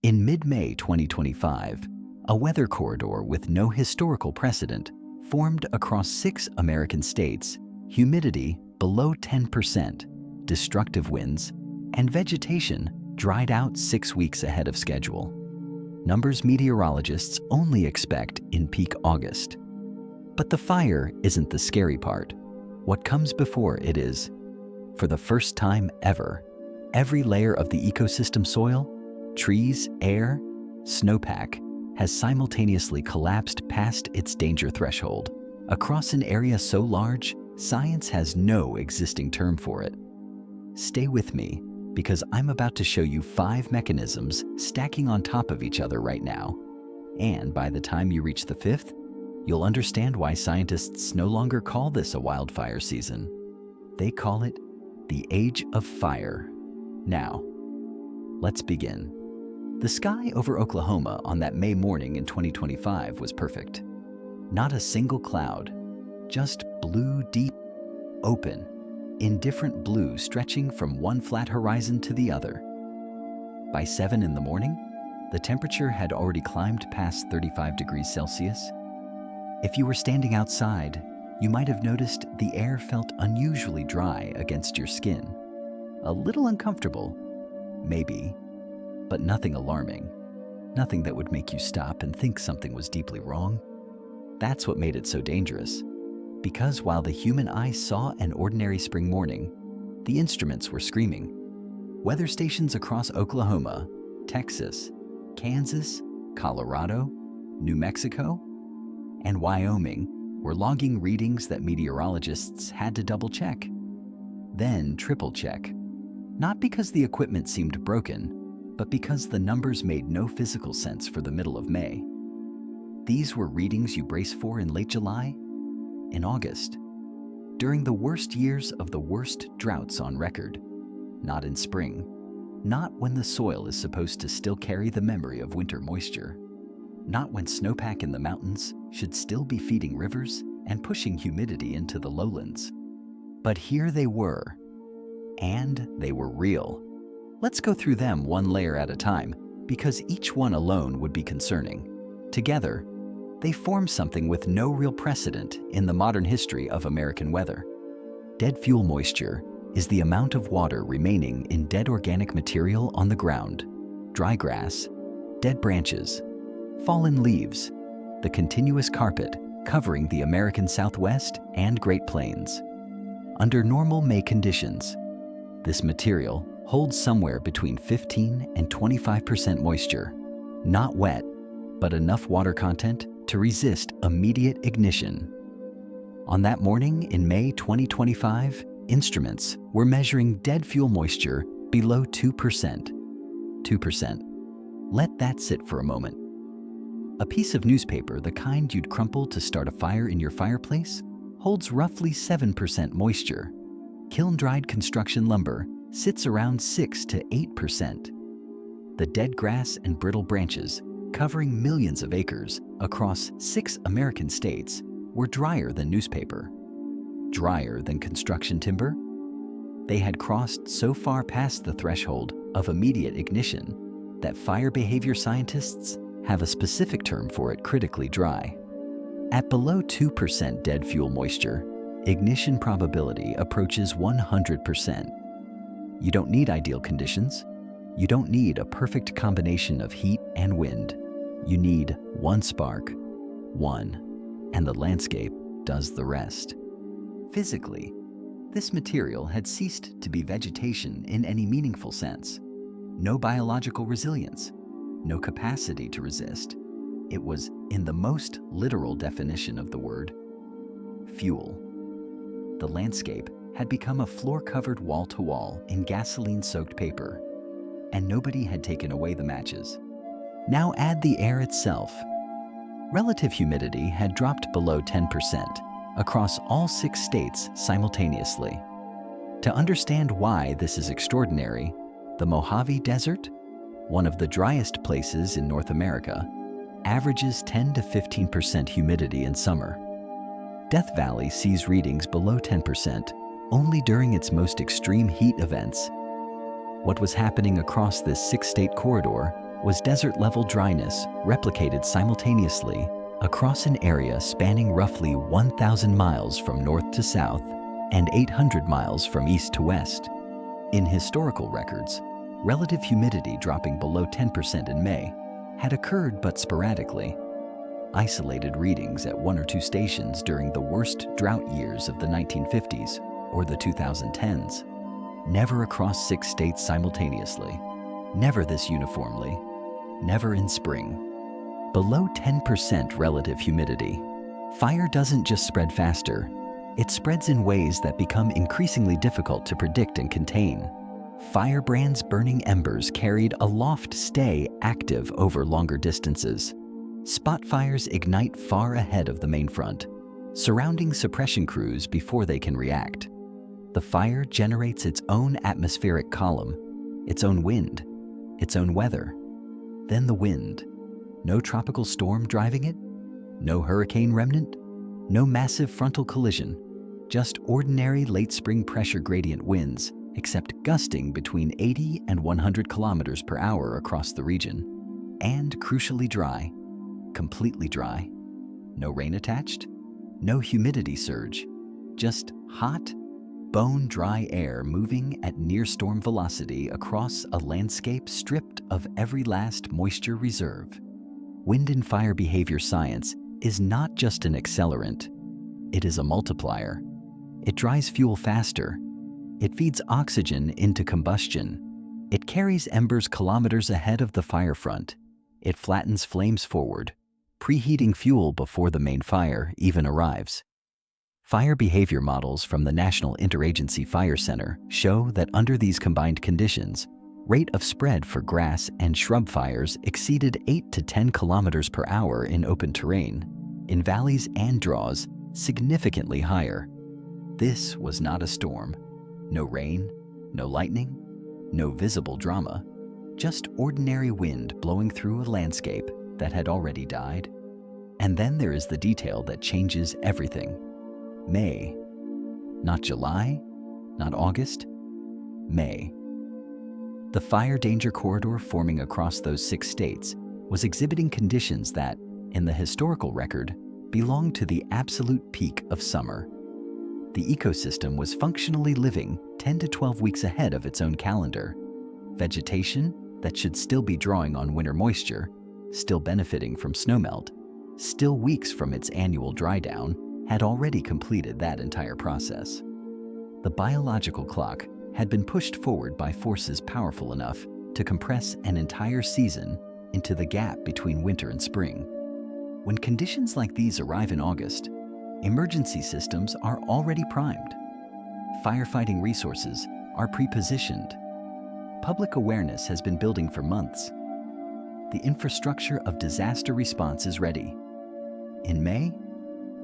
In mid-May 2025, a weather corridor with no historical precedent formed across 6 American states, humidity below 10%, destructive winds, and vegetation dried out 6 weeks ahead of schedule. Numbers meteorologists only expect in peak August. But the fire isn't the scary part. What comes before it is, for the first time ever, every layer of the ecosystem soil, trees, air, snowpack, has simultaneously collapsed past its danger threshold, across an area so large, science has no existing term for it. Stay with me, because I'm about to show you 5 mechanisms stacking on top of each other right now. And by the time you reach the 5th, you'll understand why scientists no longer call this a wildfire season. They call it the Age of Fire. Now, let's begin. The sky over Oklahoma on that May morning in 2025 was perfect. Not a single cloud, just blue, deep, open, indifferent blue stretching from one flat horizon to the other. By 7 in the morning, the temperature had already climbed past 35 degrees Celsius. If you were standing outside, you might have noticed the air felt unusually dry against your skin. A little uncomfortable, maybe, but nothing alarming. Nothing that would make you stop and think something was deeply wrong. That's what made it so dangerous. Because while the human eye saw an ordinary spring morning, the instruments were screaming. Weather stations across Oklahoma, Texas, Kansas, Colorado, New Mexico, and Wyoming were logging readings that meteorologists had to double-check, then triple-check. Not because the equipment seemed broken, but because the numbers made no physical sense for the middle of May. These were readings you brace for in late July, in August, during the worst years of the worst droughts on record, not in spring, not when the soil is supposed to still carry the memory of winter moisture, not when snowpack in the mountains should still be feeding rivers and pushing humidity into the lowlands. But here they were, and they were real. Let's go through them one layer at a time, because each one alone would be concerning. Together, they form something with no real precedent in the modern history of American weather. Dead fuel moisture is the amount of water remaining in dead organic material on the ground, dry grass, dead branches, fallen leaves, the continuous carpet covering the American Southwest and Great Plains. Under normal May conditions, this material holds somewhere between 15 and 25% moisture, not wet, but enough water content to resist immediate ignition. On that morning in May 2025, instruments were measuring dead fuel moisture below 2%. 2%. Let that sit for a moment. A piece of newspaper, the kind you'd crumple to start a fire in your fireplace, holds roughly 7% moisture. Kiln-dried construction lumber sits around 6 to 8%. The dead grass and brittle branches, covering millions of acres across 6 American states, were drier than newspaper. Drier than construction timber? They had crossed so far past the threshold of immediate ignition that fire behavior scientists have a specific term for it: critically dry. At below 2% dead fuel moisture, ignition probability approaches 100%. You don't need ideal conditions. You don't need a perfect combination of heat and wind. You need one spark, one, and the landscape does the rest. Physically, this material had ceased to be vegetation in any meaningful sense. No biological resilience, no capacity to resist. It was, in the most literal definition of the word, fuel. The landscape had become a floor-covered wall-to-wall in gasoline-soaked paper, and nobody had taken away the matches. Now add the air itself. Relative humidity had dropped below 10% across all 6 states simultaneously. To understand why this is extraordinary, the Mojave Desert, one of the driest places in North America, averages 10 to 15% humidity in summer. Death Valley sees readings below 10% only during its most extreme heat events. What was happening across this 6-state corridor was desert-level dryness replicated simultaneously across an area spanning roughly 1,000 miles from north to south and 800 miles from east to west. In historical records, relative humidity dropping below 10% in May had occurred but sporadically. Isolated readings at one or two stations during the worst drought years of the 1950s or the 2010s. Never across 6 states simultaneously. Never this uniformly. Never in spring. Below 10% relative humidity. Fire doesn't just spread faster, it spreads in ways that become increasingly difficult to predict and contain. Firebrands burning embers carried aloft stay active over longer distances. Spot fires ignite far ahead of the main front, surrounding suppression crews before they can react. The fire generates its own atmospheric column, its own wind, its own weather. Then the wind. No tropical storm driving it, no hurricane remnant, no massive frontal collision, just ordinary late spring pressure gradient winds, except gusting between 80 and 100 kilometers per hour across the region. And crucially dry, completely dry. No rain attached, no humidity surge, just hot, bone-dry air moving at near-storm velocity across a landscape stripped of every last moisture reserve. Wind and fire behavior science is not just an accelerant, it is a multiplier. It dries fuel faster. It feeds oxygen into combustion. It carries embers kilometers ahead of the fire front. It flattens flames forward, preheating fuel before the main fire even arrives. Fire behavior models from the National Interagency Fire Center show that under these combined conditions, rate of spread for grass and shrub fires exceeded 8 to 10 kilometers per hour in open terrain, in valleys and draws significantly higher. This was not a storm. No rain, no lightning, no visible drama, just ordinary wind blowing through a landscape that had already died. And then there is the detail that changes everything. May. Not July, not August, May. The fire danger corridor forming across those 6 states was exhibiting conditions that, in the historical record, belonged to the absolute peak of summer. The ecosystem was functionally living 10 to 12 weeks ahead of its own calendar. Vegetation that should still be drawing on winter moisture, still benefiting from snowmelt, still weeks from its annual dry down, had already completed that entire process. The biological clock had been pushed forward by forces powerful enough to compress an entire season into the gap between winter and spring. When conditions like these arrive in August, emergency systems are already primed. Firefighting resources are pre-positioned. Public awareness has been building for months. The infrastructure of disaster response is ready. In May,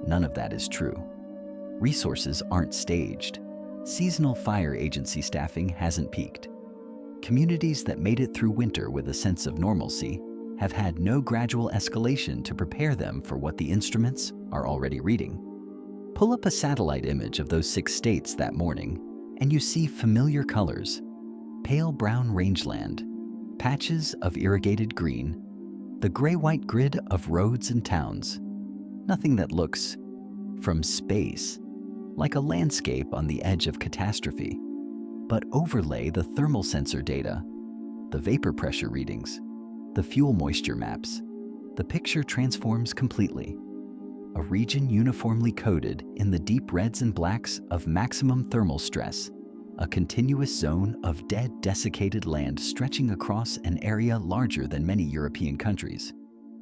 none of that is true. Resources aren't staged. Seasonal fire agency staffing hasn't peaked. Communities that made it through winter with a sense of normalcy have had no gradual escalation to prepare them for what the instruments are already reading. Pull up a satellite image of those 6 states that morning, and you see familiar colors. Pale brown rangeland, patches of irrigated green, the gray-white grid of roads and towns. Nothing that looks, from space, like a landscape on the edge of catastrophe. But overlay the thermal sensor data, the vapor pressure readings, the fuel moisture maps. The picture transforms completely. A region uniformly coded in the deep reds and blacks of maximum thermal stress, a continuous zone of dead, desiccated land stretching across an area larger than many European countries.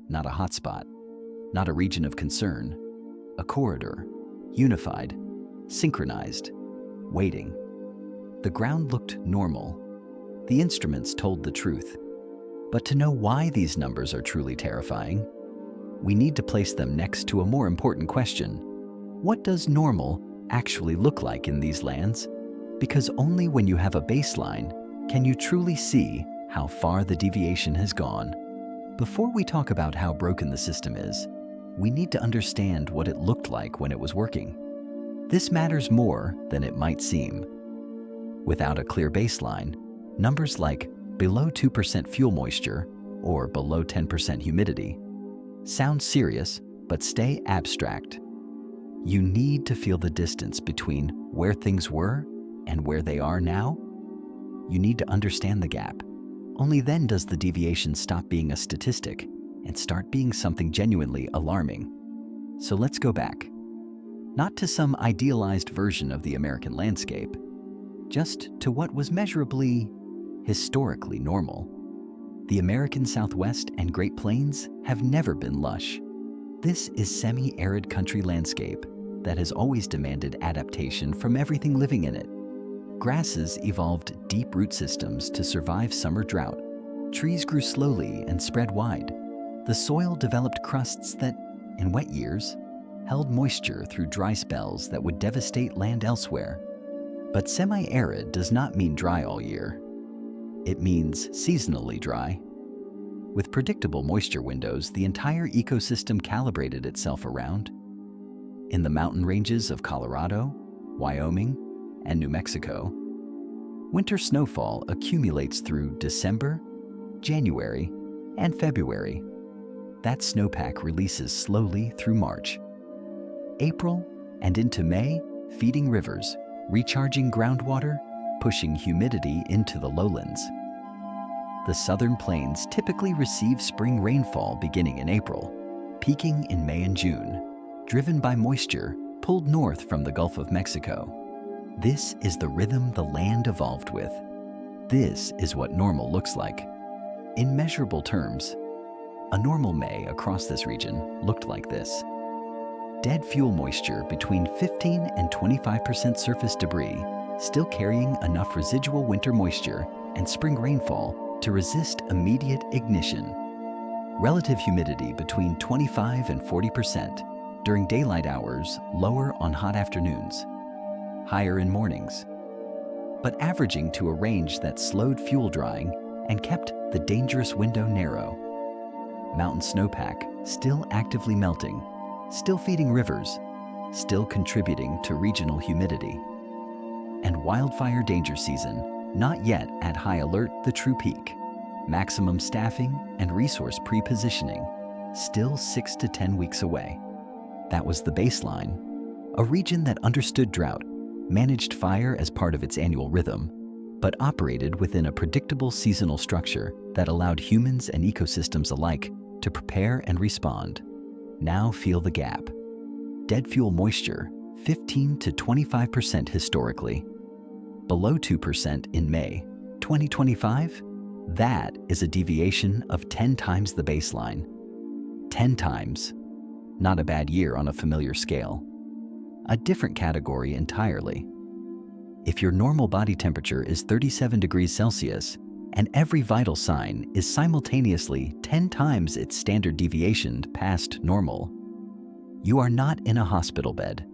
Not a hotspot, not a region of concern, a corridor, unified, synchronized, waiting. The ground looked normal. The instruments told the truth. But to know why these numbers are truly terrifying, we need to place them next to a more important question. What does normal actually look like in these lands? Because only when you have a baseline can you truly see how far the deviation has gone. Before we talk about how broken the system is, we need to understand what it looked like when it was working. This matters more than it might seem. Without a clear baseline, numbers like below 2% fuel moisture or below 10% humidity. Sounds serious, but stay abstract. You need to feel the distance between where things were and where they are now. You need to understand the gap. Only then does the deviation stop being a statistic and start being something genuinely alarming. So let's go back. Not to some idealized version of the American landscape, just to what was measurably, historically normal. The American Southwest and Great Plains have never been lush. This is semi-arid country landscape that has always demanded adaptation from everything living in it. Grasses evolved deep root systems to survive summer drought. Trees grew slowly and spread wide. The soil developed crusts that, in wet years, held moisture through dry spells that would devastate land elsewhere. But semi-arid does not mean dry all year. It means seasonally dry. With predictable moisture windows, the entire ecosystem calibrated itself around. In the mountain ranges of Colorado, Wyoming, and New Mexico, winter snowfall accumulates through December, January, and February. That snowpack releases slowly through March. April and into May, feeding rivers, recharging groundwater, pushing humidity into the lowlands. The southern plains typically receive spring rainfall beginning in April, peaking in May and June, driven by moisture pulled north from the Gulf of Mexico. This is the rhythm the land evolved with. This is what normal looks like. In measurable terms, a normal May across this region looked like this. Dead fuel moisture between 15 and 25% surface debris, still carrying enough residual winter moisture and spring rainfall to resist immediate ignition. Relative humidity between 25 and 40% during daylight hours, lower on hot afternoons, higher in mornings, but averaging to a range that slowed fuel drying and kept the dangerous window narrow. Mountain snowpack still actively melting, still feeding rivers, still contributing to regional humidity. And wildfire danger season, not yet at high alert, the true peak. Maximum staffing and resource pre-positioning, still 6 to 10 weeks away. That was the baseline. A region that understood drought, managed fire as part of its annual rhythm, but operated within a predictable seasonal structure that allowed humans and ecosystems alike to prepare and respond. Now feel the gap. Dead fuel moisture, 15 to 25% historically. Below 2% in May 2025, that is a deviation of 10 times the baseline. 10 times. Not a bad year on a familiar scale. A different category entirely. If your normal body temperature is 37 degrees Celsius, and every vital sign is simultaneously 10 times its standard deviation past normal, you are not in a hospital bed.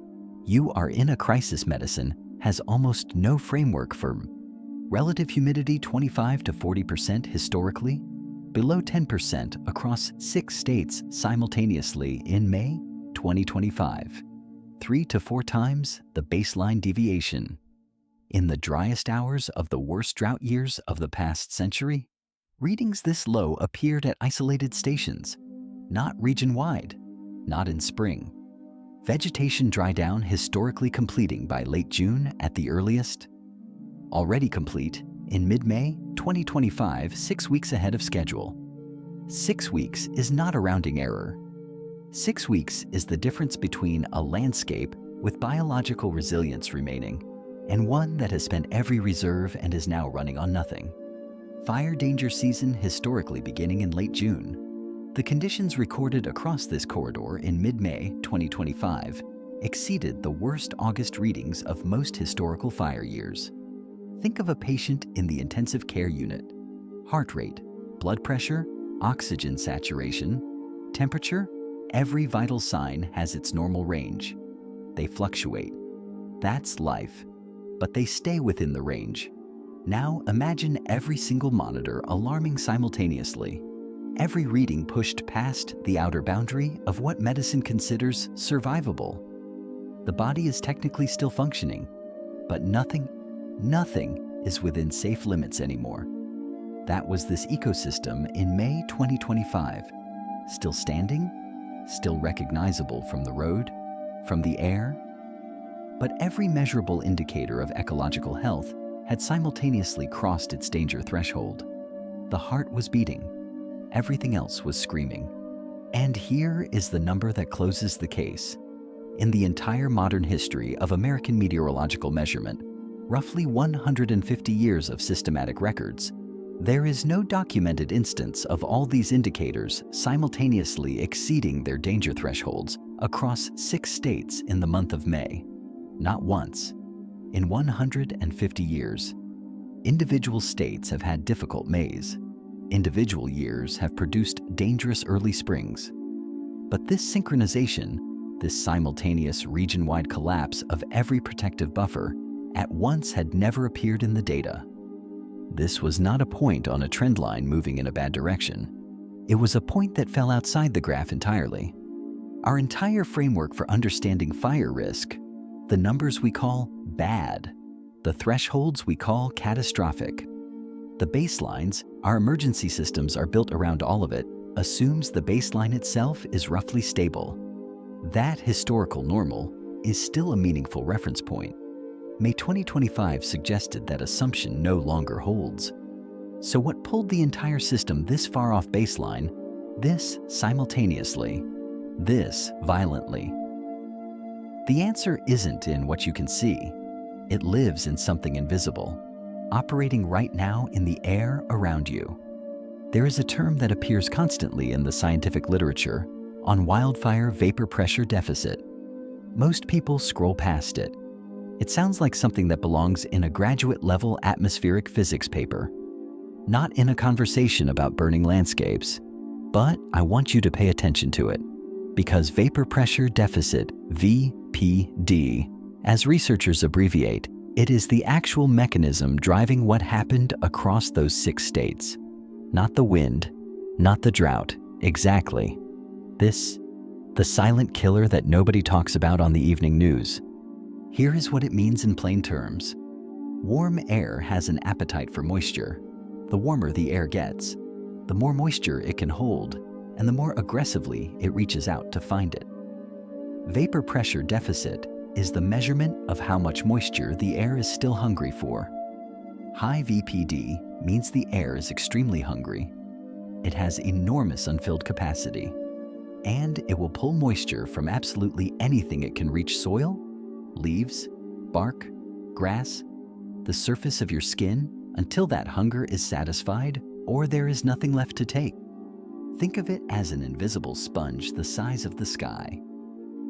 You are in a crisis. Medicine has almost no framework for relative humidity 25 to 40% historically, below 10% across 6 states simultaneously in May 2025, 3 to 4 times the baseline deviation. In the driest hours of the worst drought years of the past century, readings this low appeared at isolated stations, not region-wide, not in spring. Vegetation dry down historically completing by late June at the earliest. Already complete in mid-May 2025, 6 weeks ahead of schedule. 6 weeks is not a rounding error. 6 weeks is the difference between a landscape with biological resilience remaining and one that has spent every reserve and is now running on nothing. Fire danger season historically beginning in late June. The conditions recorded across this corridor in mid-May 2025 exceeded the worst August readings of most historical fire years. Think of a patient in the intensive care unit. Heart rate, blood pressure, oxygen saturation, temperature, every vital sign has its normal range. They fluctuate. That's life. But they stay within the range. Now imagine every single monitor alarming simultaneously. Every reading pushed past the outer boundary of what medicine considers survivable. The body is technically still functioning, but nothing is within safe limits anymore. That was this ecosystem in May 2025. Still standing? Still recognizable from the road? From the air? But every measurable indicator of ecological health had simultaneously crossed its danger threshold. The heart was beating. Everything else was screaming. And here is the number that closes the case. In the entire modern history of American meteorological measurement, roughly 150 years of systematic records, there is no documented instance of all these indicators simultaneously exceeding their danger thresholds across 6 states in the month of May. Not once. In 150 years, individual states have had difficult Mays. Individual years have produced dangerous early springs. But this synchronization, this simultaneous region-wide collapse of every protective buffer, at once had never appeared in the data. This was not a point on a trend line moving in a bad direction. It was a point that fell outside the graph entirely. Our entire framework for understanding fire risk, the numbers we call bad, the thresholds we call catastrophic, the baselines, our emergency systems are built around all of it, assumes the baseline itself is roughly stable. That historical normal is still a meaningful reference point. May 2025 suggested that assumption no longer holds. So what pulled the entire system this far off baseline, this simultaneously, this violently? The answer isn't in what you can see. It lives in something invisible, operating right now in the air around you. There is a term that appears constantly in the scientific literature on wildfire vapor pressure deficit. Most people scroll past it. It sounds like something that belongs in a graduate-level atmospheric physics paper, not in a conversation about burning landscapes. But I want you to pay attention to it, because vapor pressure deficit, VPD, as researchers abbreviate, it is the actual mechanism driving what happened across those 6 states. Not the wind, not the drought, exactly. This, the silent killer that nobody talks about on the evening news. Here is what it means in plain terms. Warm air has an appetite for moisture. The warmer the air gets, the more moisture it can hold, and the more aggressively it reaches out to find it. Vapor pressure deficit is the measurement of how much moisture the air is still hungry for. High VPD means the air is extremely hungry. It has enormous unfilled capacity, and it will pull moisture from absolutely anything it can reach: soil, leaves, bark, grass, the surface of your skin, until that hunger is satisfied or there is nothing left to take. Think of it as an invisible sponge the size of the sky.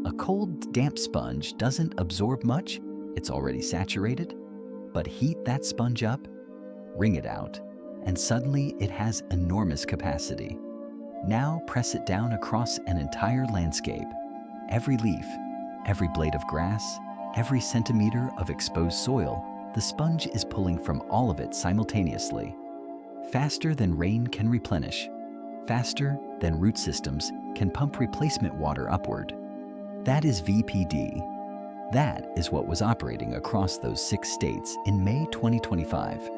A cold, damp sponge doesn't absorb much, it's already saturated, but heat that sponge up, wring it out, and suddenly it has enormous capacity. Now press it down across an entire landscape. Every leaf, every blade of grass, every centimeter of exposed soil, the sponge is pulling from all of it simultaneously. Faster than rain can replenish, faster than root systems can pump replacement water upward. That is VPD. That is what was operating across those 6 states in May 2025.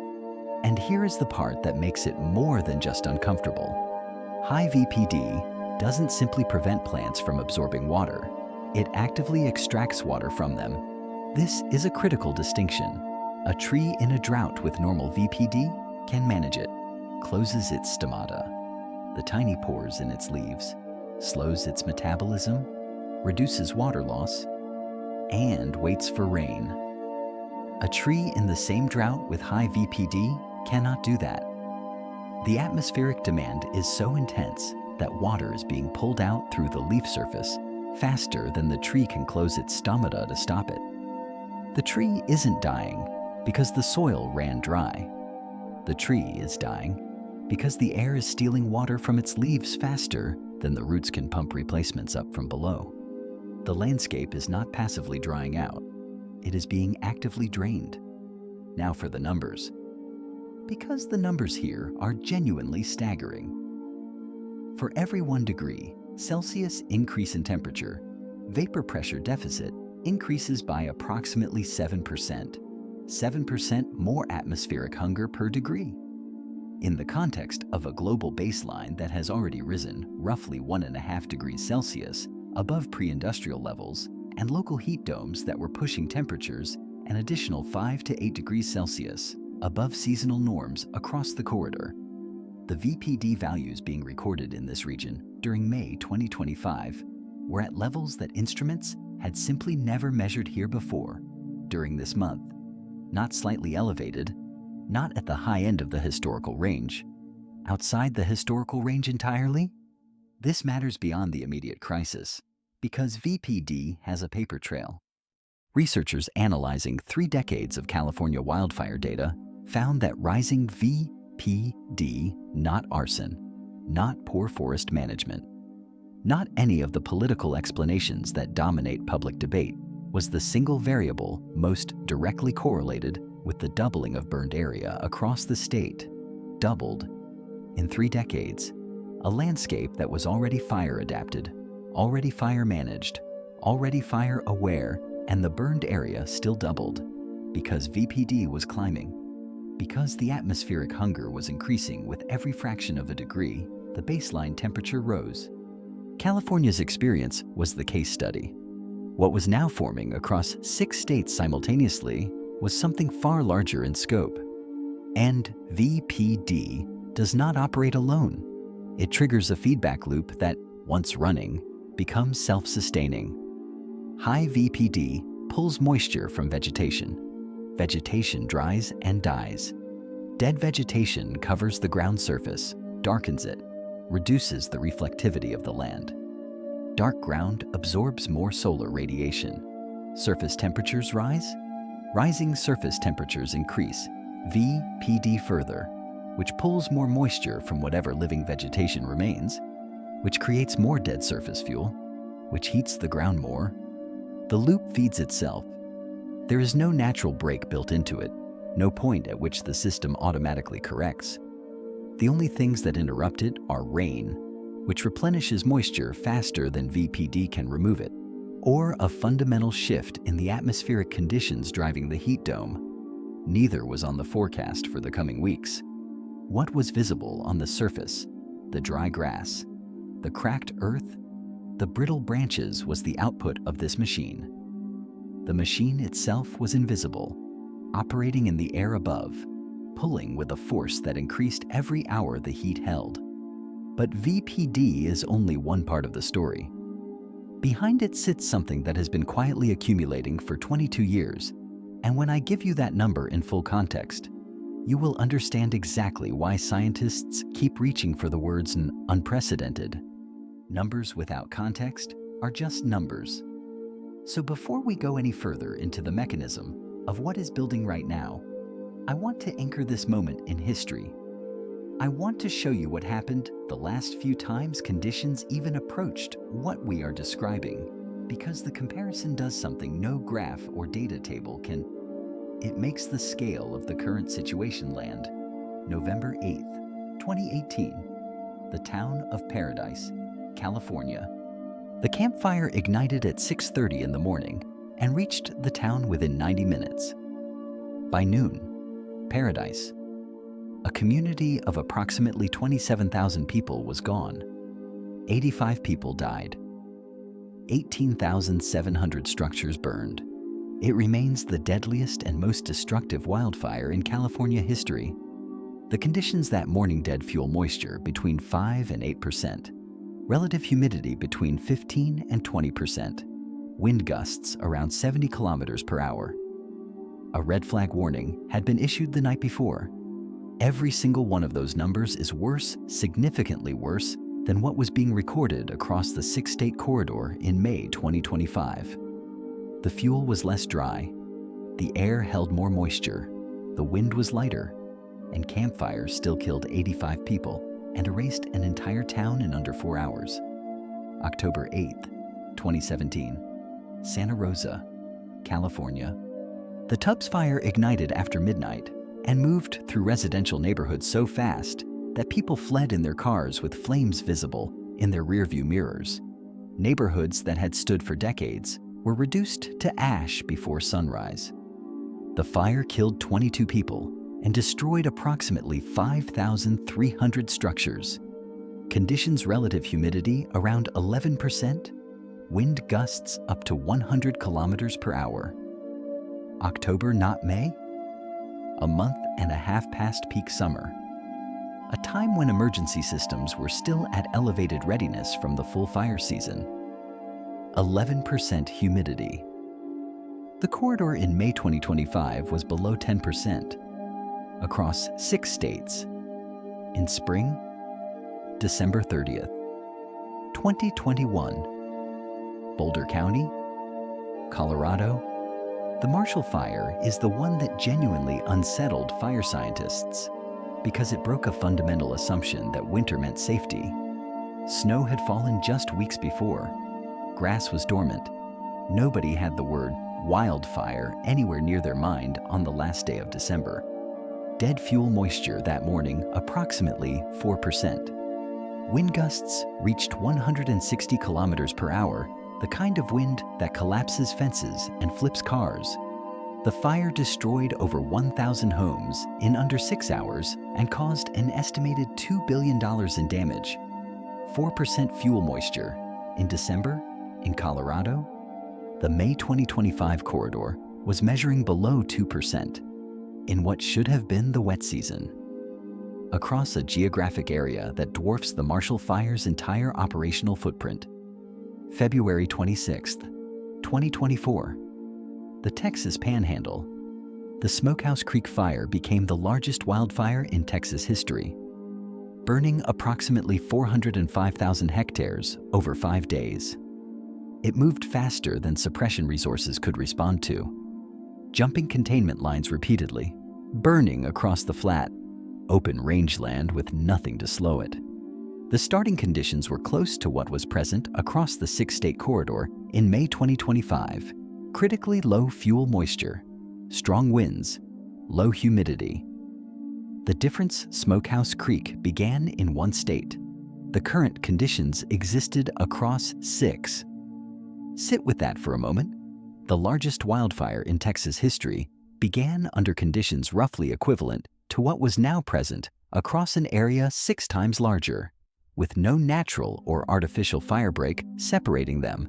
And here is the part that makes it more than just uncomfortable. High VPD doesn't simply prevent plants from absorbing water. It actively extracts water from them. This is a critical distinction. A tree in a drought with normal VPD can manage it, closes its stomata, the tiny pores in its leaves, slows its metabolism, reduces water loss, and waits for rain. A tree in the same drought with high VPD cannot do that. The atmospheric demand is so intense that water is being pulled out through the leaf surface faster than the tree can close its stomata to stop it. The tree isn't dying because the soil ran dry. The tree is dying because the air is stealing water from its leaves faster than the roots can pump replacements up from below. The landscape is not passively drying out. It is being actively drained. Now for the numbers. Because the numbers here are genuinely staggering. For every 1 degree Celsius increase in temperature, vapor pressure deficit increases by approximately 7%. 7% more atmospheric hunger per degree. In the context of a global baseline that has already risen roughly 1.5 degrees Celsius above pre-industrial levels, and local heat domes that were pushing temperatures an additional 5 to 8 degrees Celsius above seasonal norms across the corridor. The VPD values being recorded in this region during May 2025 were at levels that instruments had simply never measured here before during this month. Not slightly elevated, not at the high end of the historical range. Outside the historical range entirely? This matters beyond the immediate crisis, because VPD has a paper trail. Researchers analyzing 3 decades of California wildfire data found that rising VPD, not arson, not poor forest management, not any of the political explanations that dominate public debate, was the single variable most directly correlated with the doubling of burned area across the state. Doubled in 3 decades. A landscape that was already fire adapted, already fire managed, already fire aware, and the burned area still doubled because VPD was climbing. Because the atmospheric hunger was increasing with every fraction of a degree, the baseline temperature rose. California's experience was the case study. What was now forming across 6 states simultaneously was something far larger in scope. And VPD does not operate alone. It triggers a feedback loop that, once running, becomes self-sustaining. High VPD pulls moisture from vegetation. Vegetation dries and dies. Dead vegetation covers the ground surface, darkens it, reduces the reflectivity of the land. Dark ground absorbs more solar radiation. Surface temperatures rise. Rising surface temperatures increase VPD further, which pulls more moisture from whatever living vegetation remains, which creates more dead surface fuel, which heats the ground more. The loop feeds itself. There is no natural break built into it, no point at which the system automatically corrects. The only things that interrupt it are rain, which replenishes moisture faster than VPD can remove it, or a fundamental shift in the atmospheric conditions driving the heat dome. Neither was on the forecast for the coming weeks. What was visible on the surface, the dry grass, the cracked earth, the brittle branches, was the output of this machine. The machine itself was invisible, operating in the air above, pulling with a force that increased every hour the heat held. But VPD is only one part of the story. Behind it sits something that has been quietly accumulating for 22 years, and when I give you that number in full context, you will understand exactly why scientists keep reaching for the words unprecedented. Numbers without context are just numbers. So before we go any further into the mechanism of what is building right now, I want to anchor this moment in history. I want to show you what happened the last few times conditions even approached what we are describing, because the comparison does something no graph or data table can. It makes the scale of the current situation land. November 8th, 2018, the town of Paradise, California. The campfire ignited at 6:30 in the morning and reached the town within 90 minutes. By noon, Paradise, a community of approximately 27,000 people, was gone. 85 people died. 18,700 structures burned. It remains the deadliest and most destructive wildfire in California history. The conditions that morning: dead fuel moisture between 5 and 8%, relative humidity between 15 and 20%, wind gusts around 70 kilometers per hour. A red flag warning had been issued the night before. Every single one of those numbers is worse, significantly worse, than what was being recorded across the 6-state corridor in May 2025. The fuel was less dry, the air held more moisture, the wind was lighter, and campfires still killed 85 people and erased an entire town in under 4 hours. October 8th, 2017, Santa Rosa, California. The Tubbs fire ignited after midnight and moved through residential neighborhoods so fast that people fled in their cars with flames visible in their rearview mirrors. Neighborhoods that had stood for decades were reduced to ash before sunrise. The fire killed 22 people, and destroyed approximately 5,300 structures. Conditions relative humidity around 11%, wind gusts up to 100 kilometers per hour. October, not May? A month and a half past peak summer. A time when emergency systems were still at elevated readiness from the full fire season. 11% humidity. The corridor in May 2025 was below 10% across 6 states. In spring, December 30th, 2021, Boulder County, Colorado. The Marshall Fire is the one that genuinely unsettled fire scientists because it broke a fundamental assumption that winter meant safety. Snow had fallen just weeks before. Grass was dormant. Nobody had the word wildfire anywhere near their mind on the last day of December. Dead fuel moisture that morning, approximately 4%. Wind gusts reached 160 kilometers per hour, the kind of wind that collapses fences and flips cars. The fire destroyed over 1,000 homes in under 6 hours and caused an estimated $2 billion in damage. 4% fuel moisture. In December, in Colorado, the May 2025 corridor was measuring below 2% in what should have been the wet season. Across a geographic area that dwarfs the Marshall Fire's entire operational footprint. February 26, 2024. The Texas Panhandle. The Smokehouse Creek Fire became the largest wildfire in Texas history, burning approximately 405,000 hectares over 5 days. It moved faster than suppression resources could respond to, jumping containment lines repeatedly, burning across the flat, open rangeland with nothing to slow it. The starting conditions were close to what was present across the 6-state corridor in May 2025. Critically low fuel moisture, strong winds, low humidity. The difference Smokehouse Creek began in 1 state. The current conditions existed across 6. Sit with that for a moment. The largest wildfire in Texas history began under conditions roughly equivalent to what was now present across an area 6 times larger, with no natural or artificial firebreak separating them.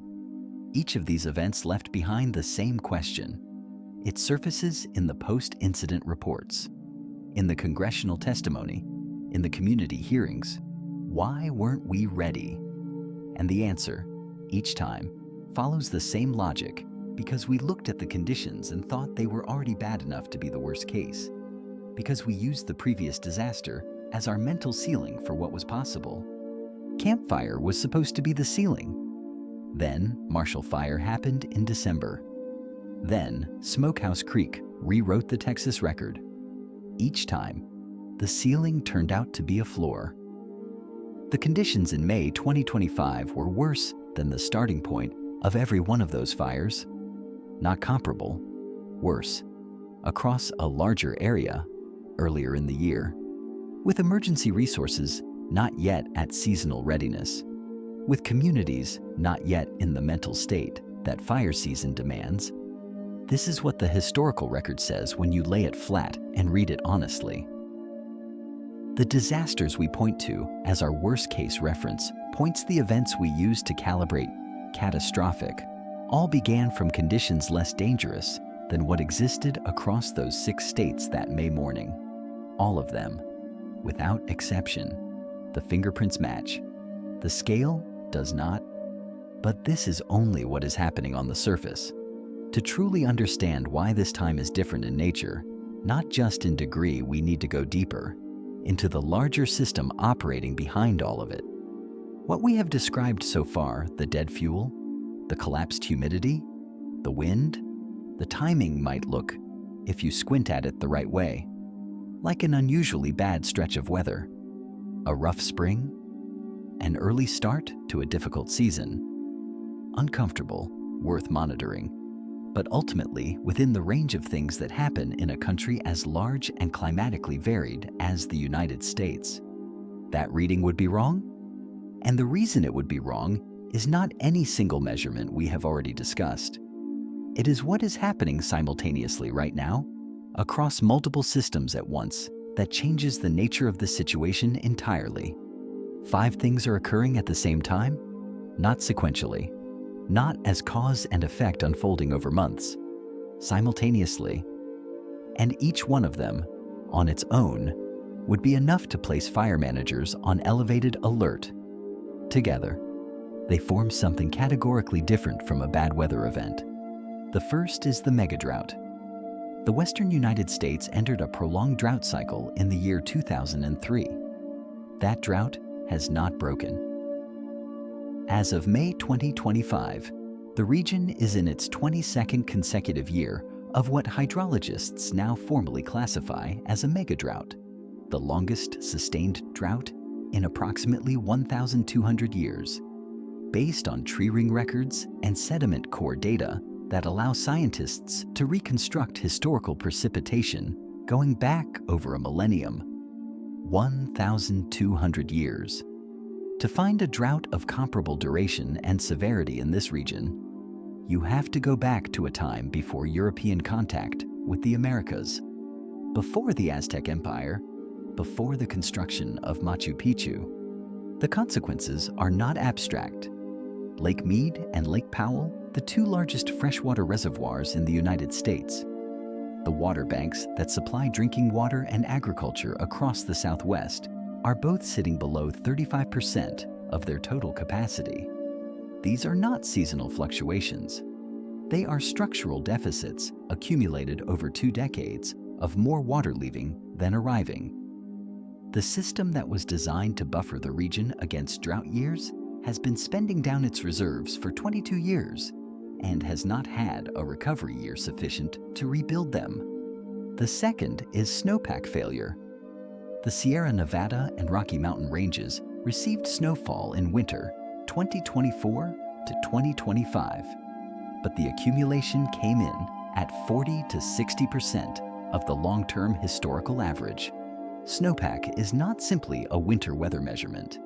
Each of these events left behind the same question. It surfaces in the post-incident reports, in the congressional testimony, in the community hearings. Why weren't we ready? And the answer, each time, follows the same logic because we looked at the conditions and thought they were already bad enough to be the worst case, because we used the previous disaster as our mental ceiling for what was possible. Camp Fire was supposed to be the ceiling. Then Marshall Fire happened in December. Then Smokehouse Creek rewrote the Texas record. Each time, the ceiling turned out to be a floor. The conditions in May 2025 were worse than the starting point of every one of those fires. Not comparable, worse, across a larger area earlier in the year, with emergency resources not yet at seasonal readiness, with communities not yet in the mental state that fire season demands. This is what the historical record says when you lay it flat and read it honestly. The disasters we point to as our worst-case reference points the events we use to calibrate catastrophic all began from conditions less dangerous than what existed across those 6 states that May morning. All of them, without exception. The fingerprints match. The scale does not. But this is only what is happening on the surface. To truly understand why this time is different in nature, not just in degree, we need to go deeper into the larger system operating behind all of it. What we have described so far, the dead fuel, the collapsed humidity, the wind, the timing might look, if you squint at it the right way, like an unusually bad stretch of weather, a rough spring, an early start to a difficult season, uncomfortable, worth monitoring, but ultimately within the range of things that happen in a country as large and climatically varied as the United States. That reading would be wrong? And the reason it would be wrong is not any single measurement we have already discussed. It is what is happening simultaneously right now, across multiple systems at once that changes the nature of the situation entirely. 5 things are occurring at the same time, not sequentially, not as cause and effect unfolding over months, simultaneously. And each one of them, on its own, would be enough to place fire managers on elevated alert. Together, they form something categorically different from a bad weather event. The first is the megadrought. The western United States entered a prolonged drought cycle in the year 2003. That drought has not broken. As of May 2025, the region is in its 22nd consecutive year of what hydrologists now formally classify as a megadrought, the longest sustained drought in approximately 1,200 years, based on tree ring records and sediment core data that allow scientists to reconstruct historical precipitation going back over a millennium, 1,200 years. To find a drought of comparable duration and severity in this region, you have to go back to a time before European contact with the Americas, before the Aztec Empire, before the construction of Machu Picchu. The consequences are not abstract. Lake Mead and Lake Powell, the 2 largest freshwater reservoirs in the United States, the water banks that supply drinking water and agriculture across the Southwest, are both sitting below 35% of their total capacity. These are not seasonal fluctuations. They are structural deficits accumulated over 2 decades of more water leaving than arriving. The system that was designed to buffer the region against drought years has been spending down its reserves for 22 years and has not had a recovery year sufficient to rebuild them. The second is snowpack failure. The Sierra Nevada and Rocky Mountain ranges received snowfall in winter 2024 to 2025, but the accumulation came in at 40 to 60% of the long-term historical average. Snowpack is not simply a winter weather measurement.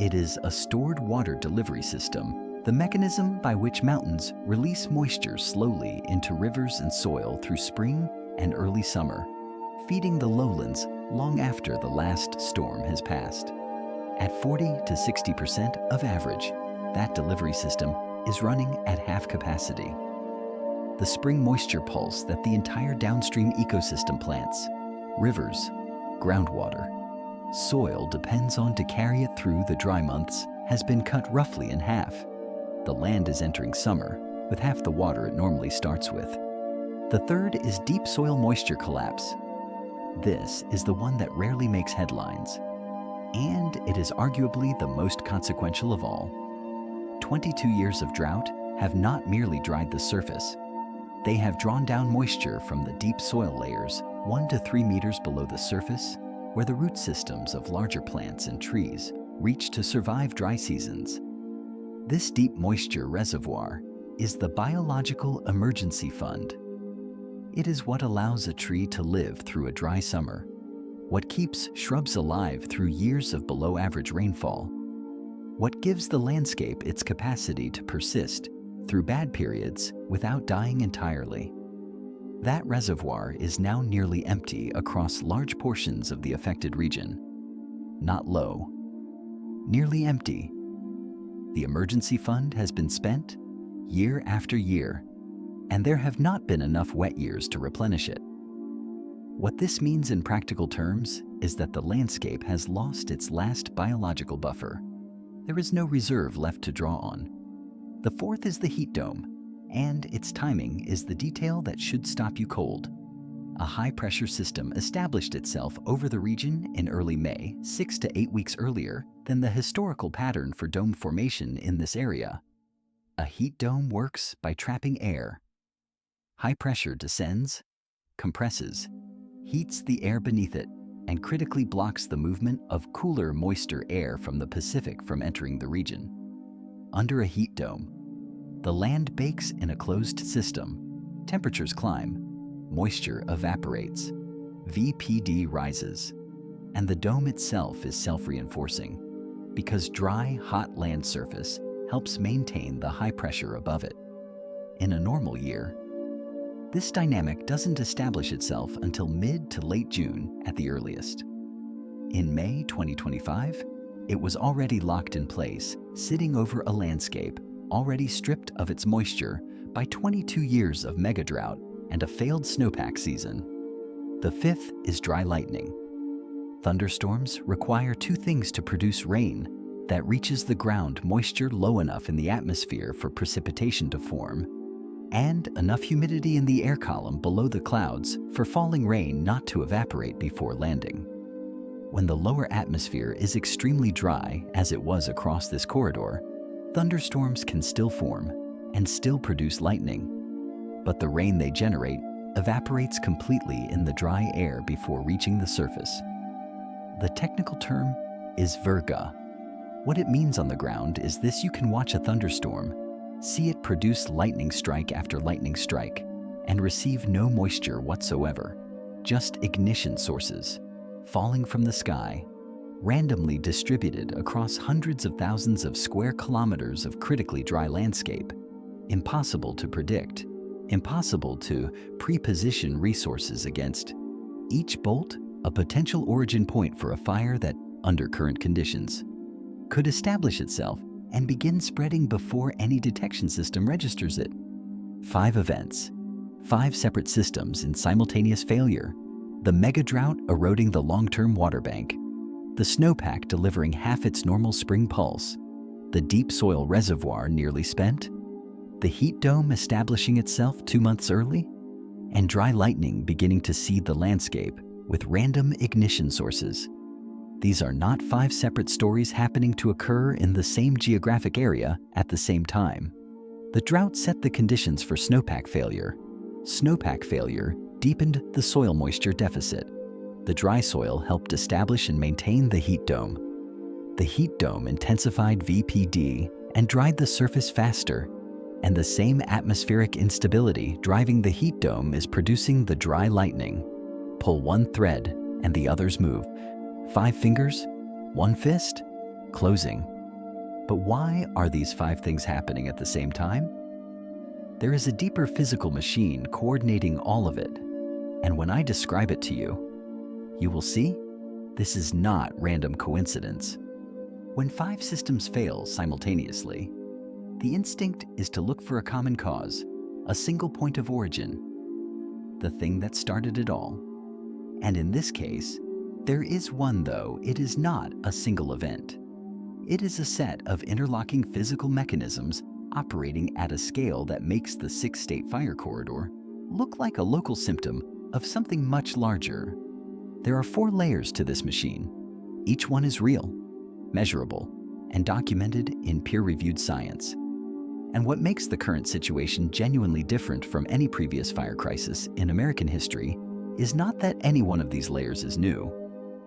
It is a stored water delivery system, the mechanism by which mountains release moisture slowly into rivers and soil through spring and early summer, feeding the lowlands long after the last storm has passed. At 40 to 60% of average, that delivery system is running at half capacity. The spring moisture pulse that the entire downstream ecosystem plants, rivers, groundwater, soil depends on to carry it through the dry months has been cut roughly in half. The land is entering summer with half the water it normally starts with. The third is deep soil moisture collapse. This is the one that rarely makes headlines, and it is arguably the most consequential of all. 22 years of drought have not merely dried the surface. They have drawn down moisture from the deep soil layers 1 to 3 meters below the surface, where the root systems of larger plants and trees reach to survive dry seasons. This deep moisture reservoir is the biological emergency fund. It is what allows a tree to live through a dry summer, what keeps shrubs alive through years of below-average rainfall, what gives the landscape its capacity to persist through bad periods without dying entirely. That reservoir is now nearly empty across large portions of the affected region. Not low, nearly empty. The emergency fund has been spent year after year, and there have not been enough wet years to replenish it. What this means in practical terms is that the landscape has lost its last biological buffer. There is no reserve left to draw on. The fourth is the heat dome, and its timing is the detail that should stop you cold. A high-pressure system established itself over the region in early May, 6 to 8 weeks earlier than the historical pattern for dome formation in this area. A heat dome works by trapping air. High pressure descends, compresses, heats the air beneath it, and critically blocks the movement of cooler, moister air from the Pacific from entering the region. Under a heat dome, the land bakes in a closed system, temperatures climb, moisture evaporates, VPD rises, and the dome itself is self-reinforcing because dry, hot land surface helps maintain the high pressure above it. In a normal year, This dynamic doesn't establish itself until mid to late June at the earliest. In May 2025, it was already locked in place, sitting over a landscape already stripped of its moisture by 22 years of mega drought and a failed snowpack season. The fifth is dry lightning. Thunderstorms require two things to produce rain that reaches the ground: moisture low enough in the atmosphere for precipitation to form, and enough humidity in the air column below the clouds for falling rain not to evaporate before landing. When the lower atmosphere is extremely dry, as it was across this corridor, thunderstorms can still form and still produce lightning, but the rain they generate evaporates completely in the dry air before reaching the surface. The technical term is virga. What it means on the ground is this: you can watch a thunderstorm, see it produce lightning strike after lightning strike, and receive no moisture whatsoever, just ignition sources falling from the sky, randomly distributed across hundreds of thousands of square kilometers of critically dry landscape. Impossible to predict, impossible to pre-position resources against. Each bolt a potential origin point for a fire that, under current conditions, could establish itself and begin spreading before any detection system registers it. 5 events, 5 separate systems in simultaneous failure: the mega drought eroding the long-term water bank, the snowpack delivering half its normal spring pulse, the deep soil reservoir nearly spent, the heat dome establishing itself 2 months early, and dry lightning beginning to seed the landscape with random ignition sources. These are not 5 separate stories happening to occur in the same geographic area at the same time. The drought set the conditions for snowpack failure. Snowpack failure deepened the soil moisture deficit. The dry soil helped establish and maintain the heat dome. The heat dome intensified VPD and dried the surface faster, and the same atmospheric instability driving the heat dome is producing the dry lightning. Pull one thread and the others move. 5 fingers, 1 fist, closing. But why are these 5 things happening at the same time? There is a deeper physical machine coordinating all of it, and when I describe it to you, you will see this is not random coincidence. When 5 systems fail simultaneously, the instinct is to look for a common cause, a single point of origin, the thing that started it all. And in this case, there is one, though it is not a single event. It is a set of interlocking physical mechanisms operating at a scale that makes the 6-state fire corridor look like a local symptom of something much larger. There are 4 layers to this machine. Each one is real, measurable, and documented in peer-reviewed science. And what makes the current situation genuinely different from any previous fire crisis in American history is not that any one of these layers is new.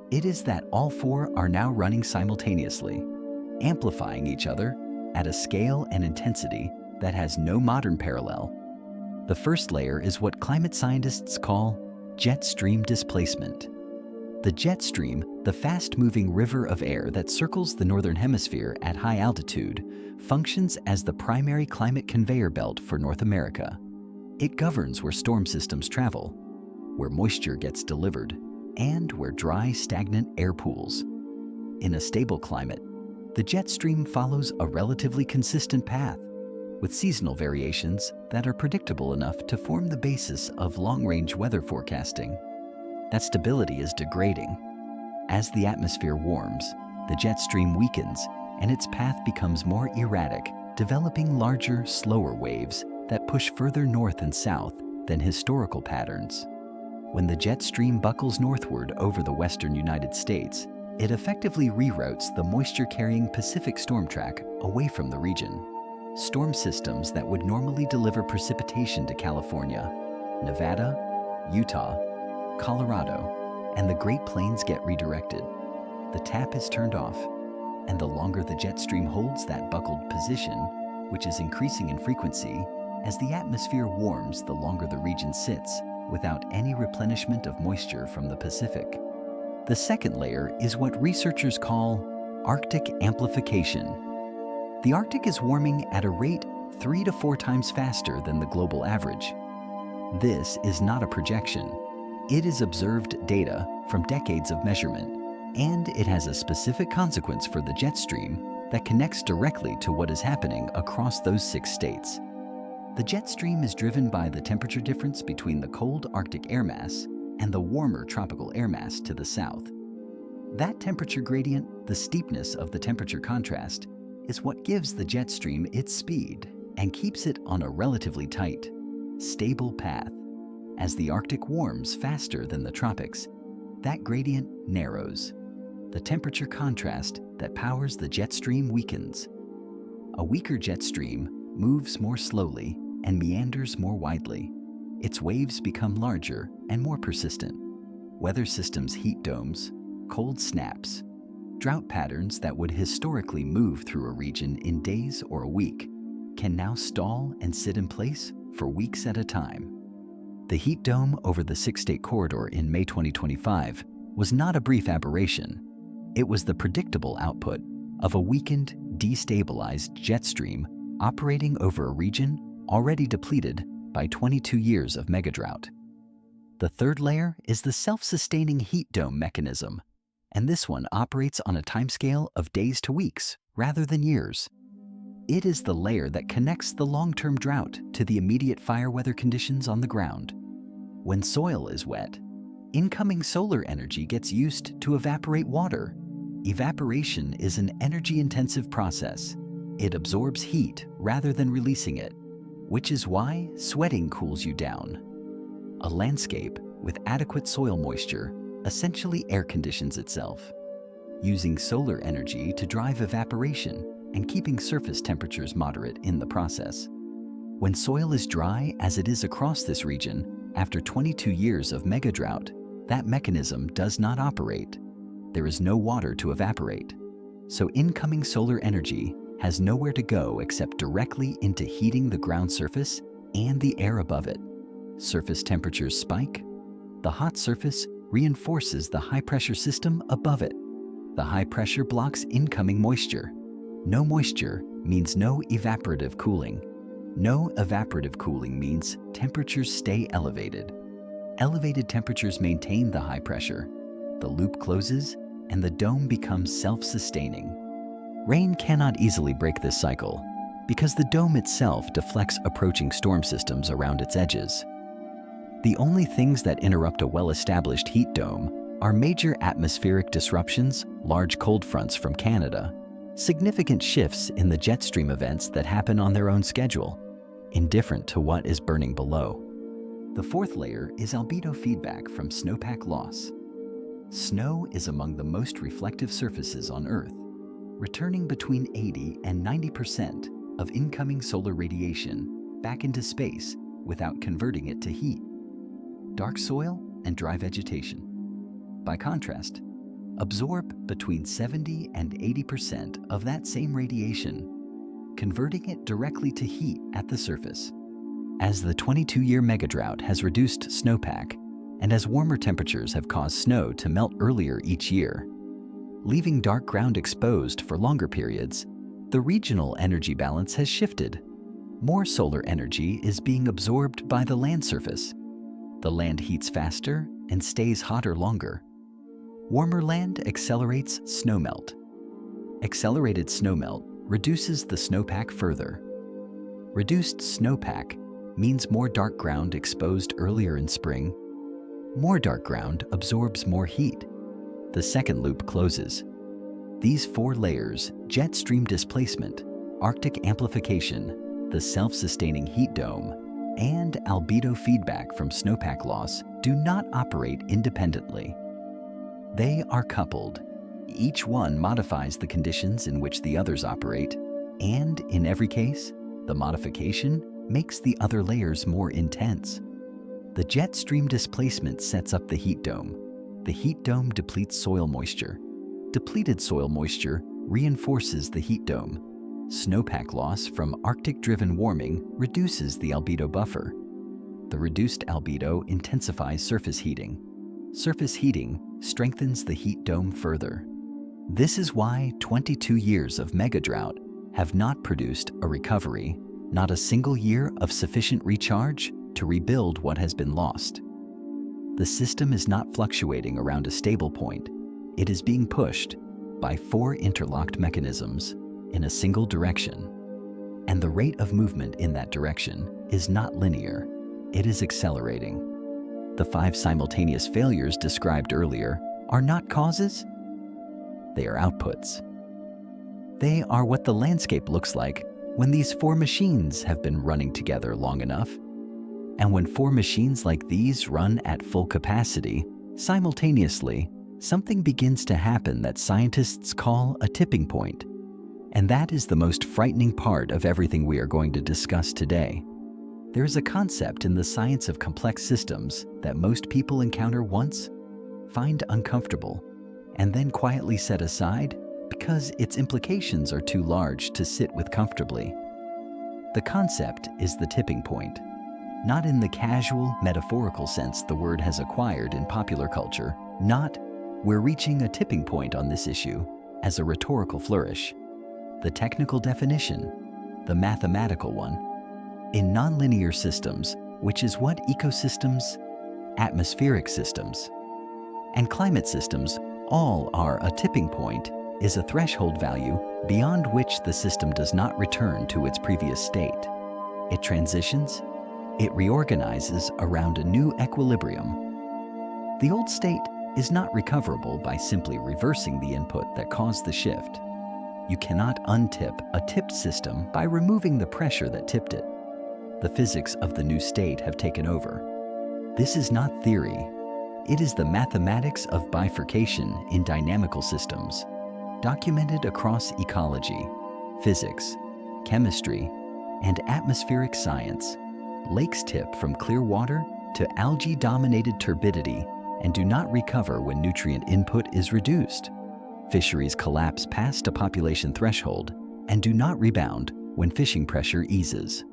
It is that all 4 are now running simultaneously, amplifying each other at a scale and intensity that has no modern parallel. The first layer is what climate scientists call jet stream displacement. The jet stream, the fast-moving river of air that circles the northern hemisphere at high altitude, functions as the primary climate conveyor belt for North America. It governs where storm systems travel, where moisture gets delivered, and where dry, stagnant air pools. In a stable climate, the jet stream follows a relatively consistent path, with seasonal variations that are predictable enough to form the basis of long-range weather forecasting. That stability is degrading. As the atmosphere warms, the jet stream weakens and its path becomes more erratic, developing larger, slower waves that push further north and south than historical patterns. When the jet stream buckles northward over the western United States, it effectively reroutes the moisture-carrying Pacific storm track away from the region. Storm systems that would normally deliver precipitation to California, Nevada, Utah, Colorado, and the Great Plains get redirected. The tap is turned off, and the longer the jet stream holds that buckled position, which is increasing in frequency, as the atmosphere warms, the longer the region sits without any replenishment of moisture from the Pacific. The second layer is what researchers call Arctic amplification. The Arctic is warming at a rate 3 to 4 times faster than the global average. This is not a projection. It is observed data from decades of measurement, and it has a specific consequence for the jet stream that connects directly to what is happening across those 6 states. The jet stream is driven by the temperature difference between the cold Arctic air mass and the warmer tropical air mass to the south. That temperature gradient, the steepness of the temperature contrast, is what gives the jet stream its speed and keeps it on a relatively tight, stable path. As the Arctic warms faster than the tropics, that gradient narrows. The temperature contrast that powers the jet stream weakens. A weaker jet stream moves more slowly and meanders more widely. Its waves become larger and more persistent. Weather systems, heat domes, cold snaps, drought patterns that would historically move through a region in days or a week can now stall and sit in place for weeks at a time. The heat dome over the 6-state corridor in May 2025 was not a brief aberration. It was the predictable output of a weakened, destabilized jet stream operating over a region already depleted by 22 years of megadrought. The third layer is the self-sustaining heat dome mechanism, and this one operates on a timescale of days to weeks rather than years. It is the layer that connects the long-term drought to the immediate fire weather conditions on the ground. When soil is wet, incoming solar energy gets used to evaporate water. Evaporation is an energy-intensive process. It absorbs heat rather than releasing it, which is why sweating cools you down. A landscape with adequate soil moisture essentially air conditions itself, using solar energy to drive evaporation and keeping surface temperatures moderate in the process. When soil is dry, as it is across this region, after 22 years of megadrought, that mechanism does not operate. There is no water to evaporate, so incoming solar energy has nowhere to go except directly into heating the ground surface and the air above it. Surface temperatures spike. The hot surface reinforces the high-pressure system above it. The high pressure blocks incoming moisture. No moisture means no evaporative cooling. No evaporative cooling means temperatures stay elevated. Elevated temperatures maintain the high pressure. The loop closes, and the dome becomes self-sustaining. Rain cannot easily break this cycle because the dome itself deflects approaching storm systems around its edges. The only things that interrupt a well-established heat dome are major atmospheric disruptions, large cold fronts from Canada, significant shifts in the jet stream events that happen on their own schedule, indifferent to what is burning below. The fourth layer is albedo feedback from snowpack loss. Snow is among the most reflective surfaces on Earth, returning between 80 and 90% of incoming solar radiation back into space without converting it to heat. Dark soil and dry vegetation, by contrast, absorb between 70 and 80% of that same radiation, converting it directly to heat at the surface. As the 22-year megadrought has reduced snowpack, and as warmer temperatures have caused snow to melt earlier each year, leaving dark ground exposed for longer periods, the regional energy balance has shifted. More solar energy is being absorbed by the land surface. The land heats faster and stays hotter longer. Warmer land accelerates snowmelt. Accelerated snowmelt reduces the snowpack further. Reduced snowpack means more dark ground exposed earlier in spring. More dark ground absorbs more heat. The second loop closes. These four layers, jet stream displacement, Arctic amplification, the self-sustaining heat dome, and albedo feedback from snowpack loss, do not operate independently. They are coupled. Each one modifies the conditions in which the others operate, and in every case, the modification makes the other layers more intense. The jet stream displacement sets up the heat dome. The heat dome depletes soil moisture. Depleted soil moisture reinforces the heat dome. Snowpack loss from Arctic-driven warming reduces the albedo buffer. The reduced albedo intensifies surface heating. Surface heating strengthens the heat dome further. This is why 22 years of megadrought have not produced a recovery, not a single year of sufficient recharge to rebuild what has been lost. The system is not fluctuating around a stable point. It is being pushed by 4 interlocked mechanisms in a single direction. And the rate of movement in that direction is not linear. It is accelerating. The 5 simultaneous failures described earlier are not causes. They are outputs. They are what the landscape looks like when these 4 machines have been running together long enough. And when 4 machines like these run at full capacity, simultaneously, something begins to happen that scientists call a tipping point. And that is the most frightening part of everything we are going to discuss today. There is a concept in the science of complex systems that most people encounter once, find uncomfortable, and then quietly set aside because its implications are too large to sit with comfortably. The concept is the tipping point. Not in the casual, metaphorical sense the word has acquired in popular culture, not "we're reaching a tipping point on this issue" as a rhetorical flourish. The technical definition, the mathematical one. In nonlinear systems, which is what ecosystems, atmospheric systems, and climate systems all are, a tipping point is a threshold value beyond which the system does not return to its previous state. It transitions, it reorganizes around a new equilibrium. The old state is not recoverable by simply reversing the input that caused the shift. You cannot untip a tipped system by removing the pressure that tipped it. The physics of the new state have taken over. This is not theory. It is the mathematics of bifurcation in dynamical systems, documented across ecology, physics, chemistry, and atmospheric science. Lakes tip from clear water to algae-dominated turbidity and do not recover when nutrient input is reduced. Fisheries collapse past a population threshold and do not rebound when fishing pressure eases.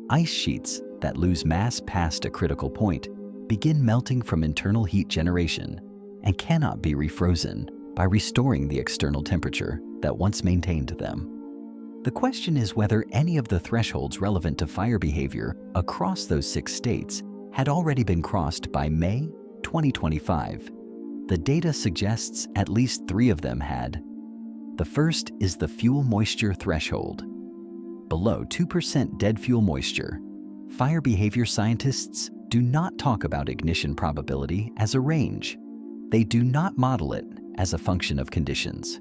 Ice sheets that lose mass past a critical point begin melting from internal heat generation and cannot be refrozen by restoring the external temperature that once maintained them. The question is whether any of the thresholds relevant to fire behavior across those 6 states had already been crossed by May 2025. The data suggests at least 3 of them had. The first is the fuel moisture threshold. Below 2% dead fuel moisture, fire behavior scientists do not talk about ignition probability as a range. They do not model it as a function of conditions.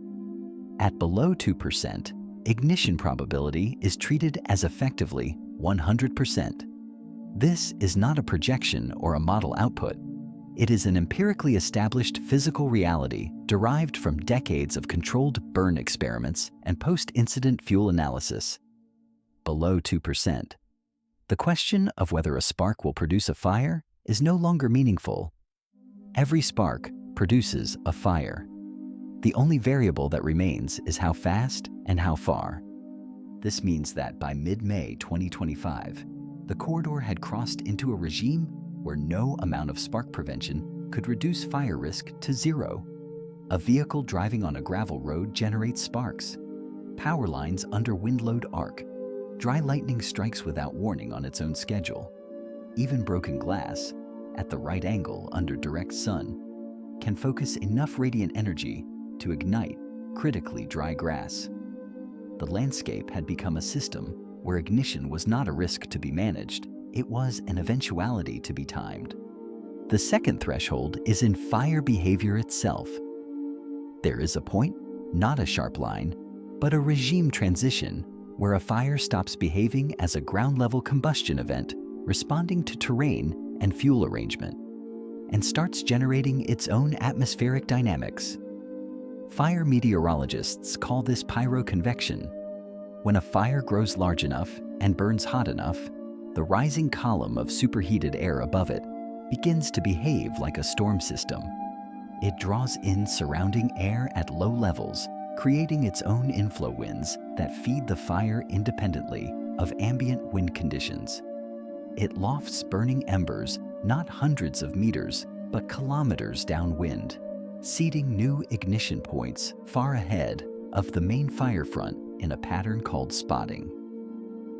At below 2%, ignition probability is treated as effectively 100%. This is not a projection or a model output. It is an empirically established physical reality derived from decades of controlled burn experiments and post-incident fuel analysis. Below 2%. The question of whether a spark will produce a fire is no longer meaningful. Every spark produces a fire. The only variable that remains is how fast and how far. This means that by mid-May 2025, the corridor had crossed into a regime where no amount of spark prevention could reduce fire risk to 0. A vehicle driving on a gravel road generates sparks. Power lines under wind load arc. Dry lightning strikes without warning on its own schedule. Even broken glass, at the right angle under direct sun, can focus enough radiant energy to ignite critically dry grass. The landscape had become a system where ignition was not a risk to be managed, it was an eventuality to be timed. The second threshold is in fire behavior itself. There is a point, not a sharp line, but a regime transition where a fire stops behaving as a ground-level combustion event, responding to terrain and fuel arrangement, and starts generating its own atmospheric dynamics. Fire meteorologists call this pyroconvection. When a fire grows large enough and burns hot enough, the rising column of superheated air above it begins to behave like a storm system. It draws in surrounding air at low levels, creating its own inflow winds that feed the fire independently of ambient wind conditions. It lofts burning embers not hundreds of meters, but kilometers downwind, seeding new ignition points far ahead of the main fire front in a pattern called spotting.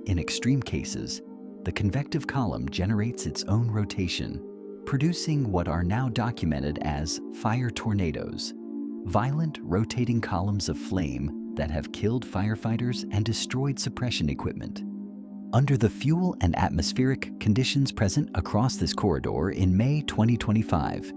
In extreme cases, the convective column generates its own rotation, producing what are now documented as fire tornadoes, violent rotating columns of flame that have killed firefighters and destroyed suppression equipment. Under the fuel and atmospheric conditions present across this corridor in May 2025,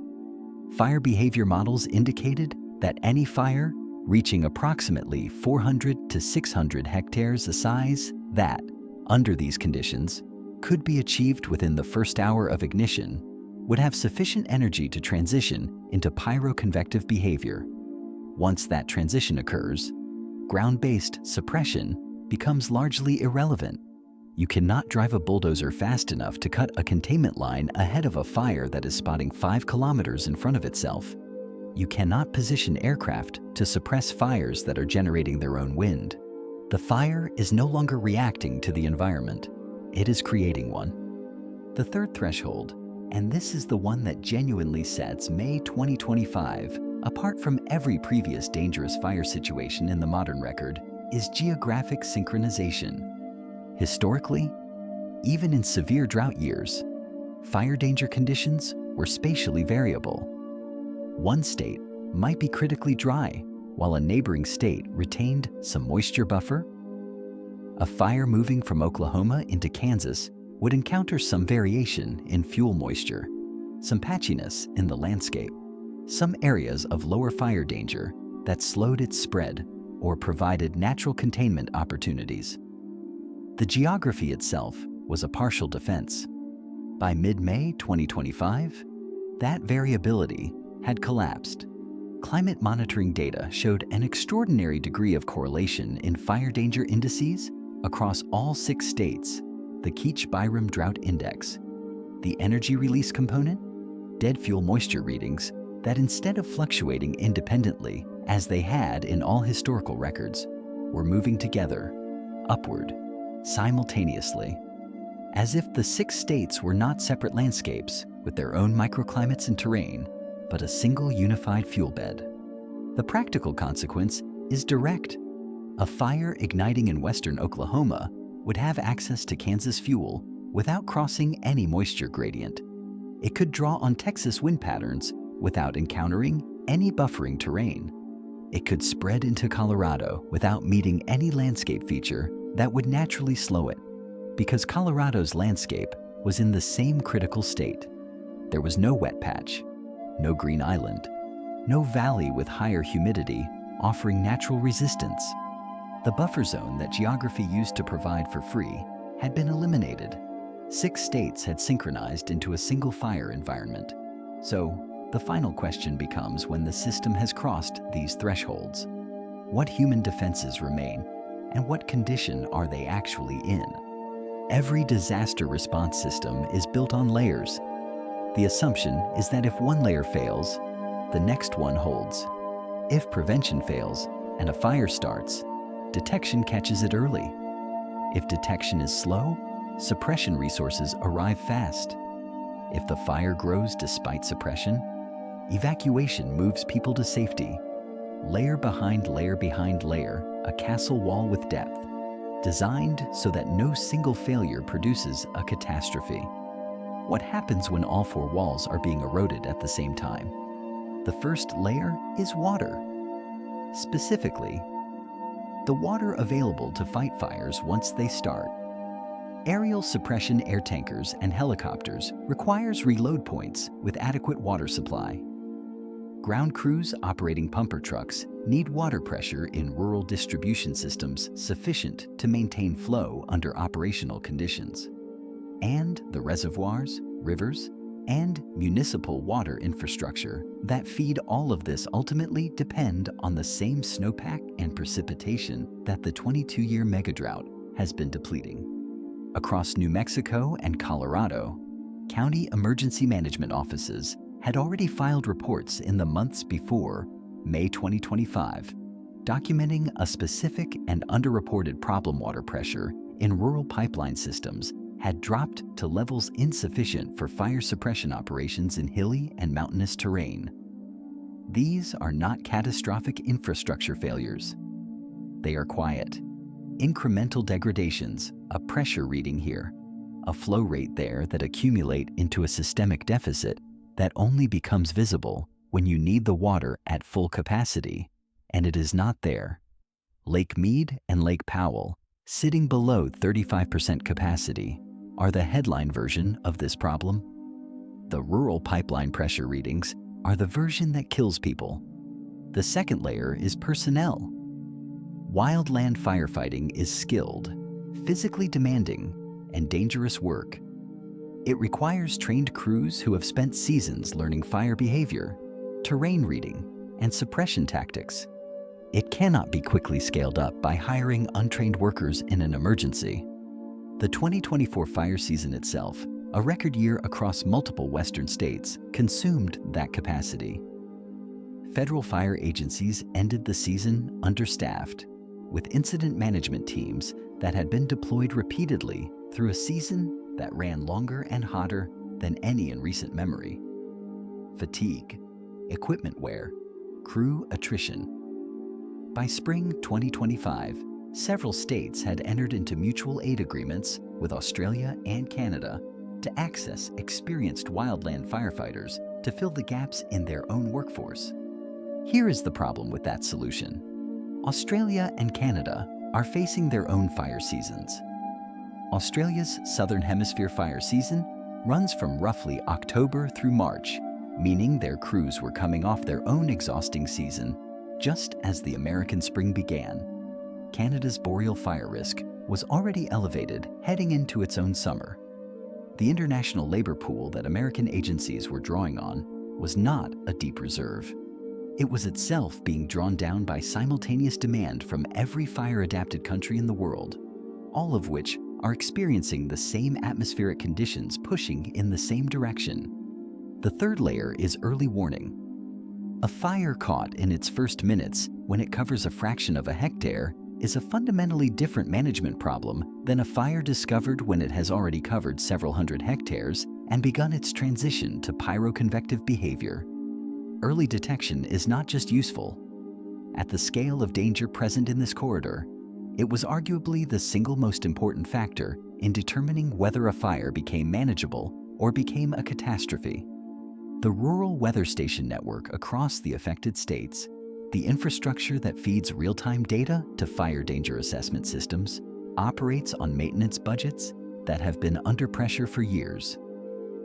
fire behavior models indicated that any fire reaching approximately 400 to 600 hectares a size that, under these conditions, could be achieved within the first hour of ignition, would have sufficient energy to transition into pyroconvective behavior. Once that transition occurs, ground-based suppression becomes largely irrelevant. You cannot drive a bulldozer fast enough to cut a containment line ahead of a fire that is spotting 5 kilometers in front of itself. You cannot position aircraft to suppress fires that are generating their own wind. The fire is no longer reacting to the environment. It is creating one. The third threshold, and this is the one that genuinely sets May 2025 apart from every previous dangerous fire situation in the modern record, is geographic synchronization. Historically, even in severe drought years, fire danger conditions were spatially variable. One state might be critically dry, while a neighboring state retained some moisture buffer. A fire moving from Oklahoma into Kansas would encounter some variation in fuel moisture, some patchiness in the landscape, some areas of lower fire danger that slowed its spread or provided natural containment opportunities. The geography itself was a partial defense. By mid-May 2025, that variability had collapsed. Climate monitoring data showed an extraordinary degree of correlation in fire danger indices across all 6 states: the Keach-Byram Drought Index, the energy release component, dead fuel moisture readings that, instead of fluctuating independently as they had in all historical records, were moving together, upward, simultaneously, as if the 6 states were not separate landscapes with their own microclimates and terrain, but a single unified fuel bed. The practical consequence is direct. A fire igniting in western Oklahoma would have access to Kansas fuel without crossing any moisture gradient. It could draw on Texas wind patterns without encountering any buffering terrain. It could spread into Colorado without meeting any landscape feature that would naturally slow it, because Colorado's landscape was in the same critical state. There was no wet patch, no green island, no valley with higher humidity offering natural resistance. The buffer zone that geography used to provide for free had been eliminated. 6 states had synchronized into a single fire environment. So, the final question becomes, when the system has crossed these thresholds, what human defenses remain, and what condition are they actually in? Every disaster response system is built on layers. The assumption is that if one layer fails, the next one holds. If prevention fails and a fire starts, detection catches it early. If detection is slow, suppression resources arrive fast. If the fire grows despite suppression, evacuation moves people to safety. Layer behind layer behind layer, a castle wall with depth, designed so that no single failure produces a catastrophe. What happens when all 4 walls are being eroded at the same time? The first layer is water. Specifically, the water available to fight fires once they start. Aerial suppression air tankers and helicopters requires reload points with adequate water supply. Ground crews operating pumper trucks need water pressure in rural distribution systems sufficient to maintain flow under operational conditions. And the reservoirs, rivers, and municipal water infrastructure that feed all of this ultimately depend on the same snowpack and precipitation that the 22-year megadrought has been depleting. Across New Mexico and Colorado, county emergency management offices had already filed reports in the months before May 2025, documenting a specific and underreported problem water pressure in rural pipeline systems had dropped to levels insufficient for fire suppression operations in hilly and mountainous terrain. These are not catastrophic infrastructure failures. They are quiet, incremental degradations, a pressure reading here, a flow rate there that accumulate into a systemic deficit that only becomes visible when you need the water at full capacity, and it is not there. Lake Mead and Lake Powell, sitting below 35% capacity, are the headline version of this problem. The rural pipeline pressure readings are the version that kills people. The second layer is personnel. Wildland firefighting is skilled, physically demanding, and dangerous work. It requires trained crews who have spent seasons learning fire behavior, terrain reading, and suppression tactics. It cannot be quickly scaled up by hiring untrained workers in an emergency. The 2024 fire season itself, a record year across multiple Western states, consumed that capacity. Federal fire agencies ended the season understaffed, with incident management teams that had been deployed repeatedly through a season that ran longer and hotter than any in recent memory. Fatigue, equipment wear, crew attrition. By spring 2025, several states had entered into mutual aid agreements with Australia and Canada to access experienced wildland firefighters to fill the gaps in their own workforce. Here is the problem with that solution. Australia and Canada are facing their own fire seasons. Australia's Southern Hemisphere fire season runs from roughly October through March, meaning their crews were coming off their own exhausting season just as the American spring began. Canada's boreal fire risk was already elevated heading into its own summer. The international labor pool that American agencies were drawing on was not a deep reserve. It was itself being drawn down by simultaneous demand from every fire-adapted country in the world, all of which are experiencing the same atmospheric conditions pushing in the same direction. The third layer is early warning. A fire caught in its first minutes when it covers a fraction of a hectare is a fundamentally different management problem than a fire discovered when it has already covered several hundred hectares and begun its transition to pyroconvective behavior. Early detection is not just useful. At the scale of danger present in this corridor, it was arguably the single most important factor in determining whether a fire became manageable or became a catastrophe. The rural weather station network across the affected states, the infrastructure that feeds real-time data to fire danger assessment systems, operates on maintenance budgets that have been under pressure for years.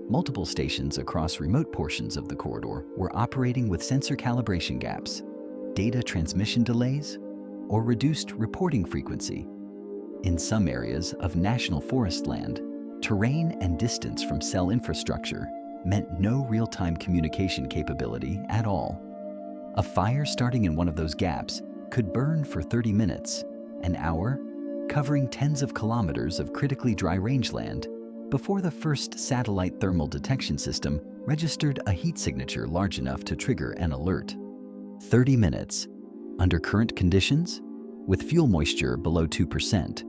Multiple stations across remote portions of the corridor were operating with sensor calibration gaps, data transmission delays, or reduced reporting frequency. In some areas of national forest land, terrain and distance from cell infrastructure meant no real-time communication capability at all. A fire starting in one of those gaps could burn for 30 minutes, an hour, covering tens of kilometers of critically dry rangeland before the first satellite thermal detection system registered a heat signature large enough to trigger an alert. 30 minutes, under current conditions, with fuel moisture below 2%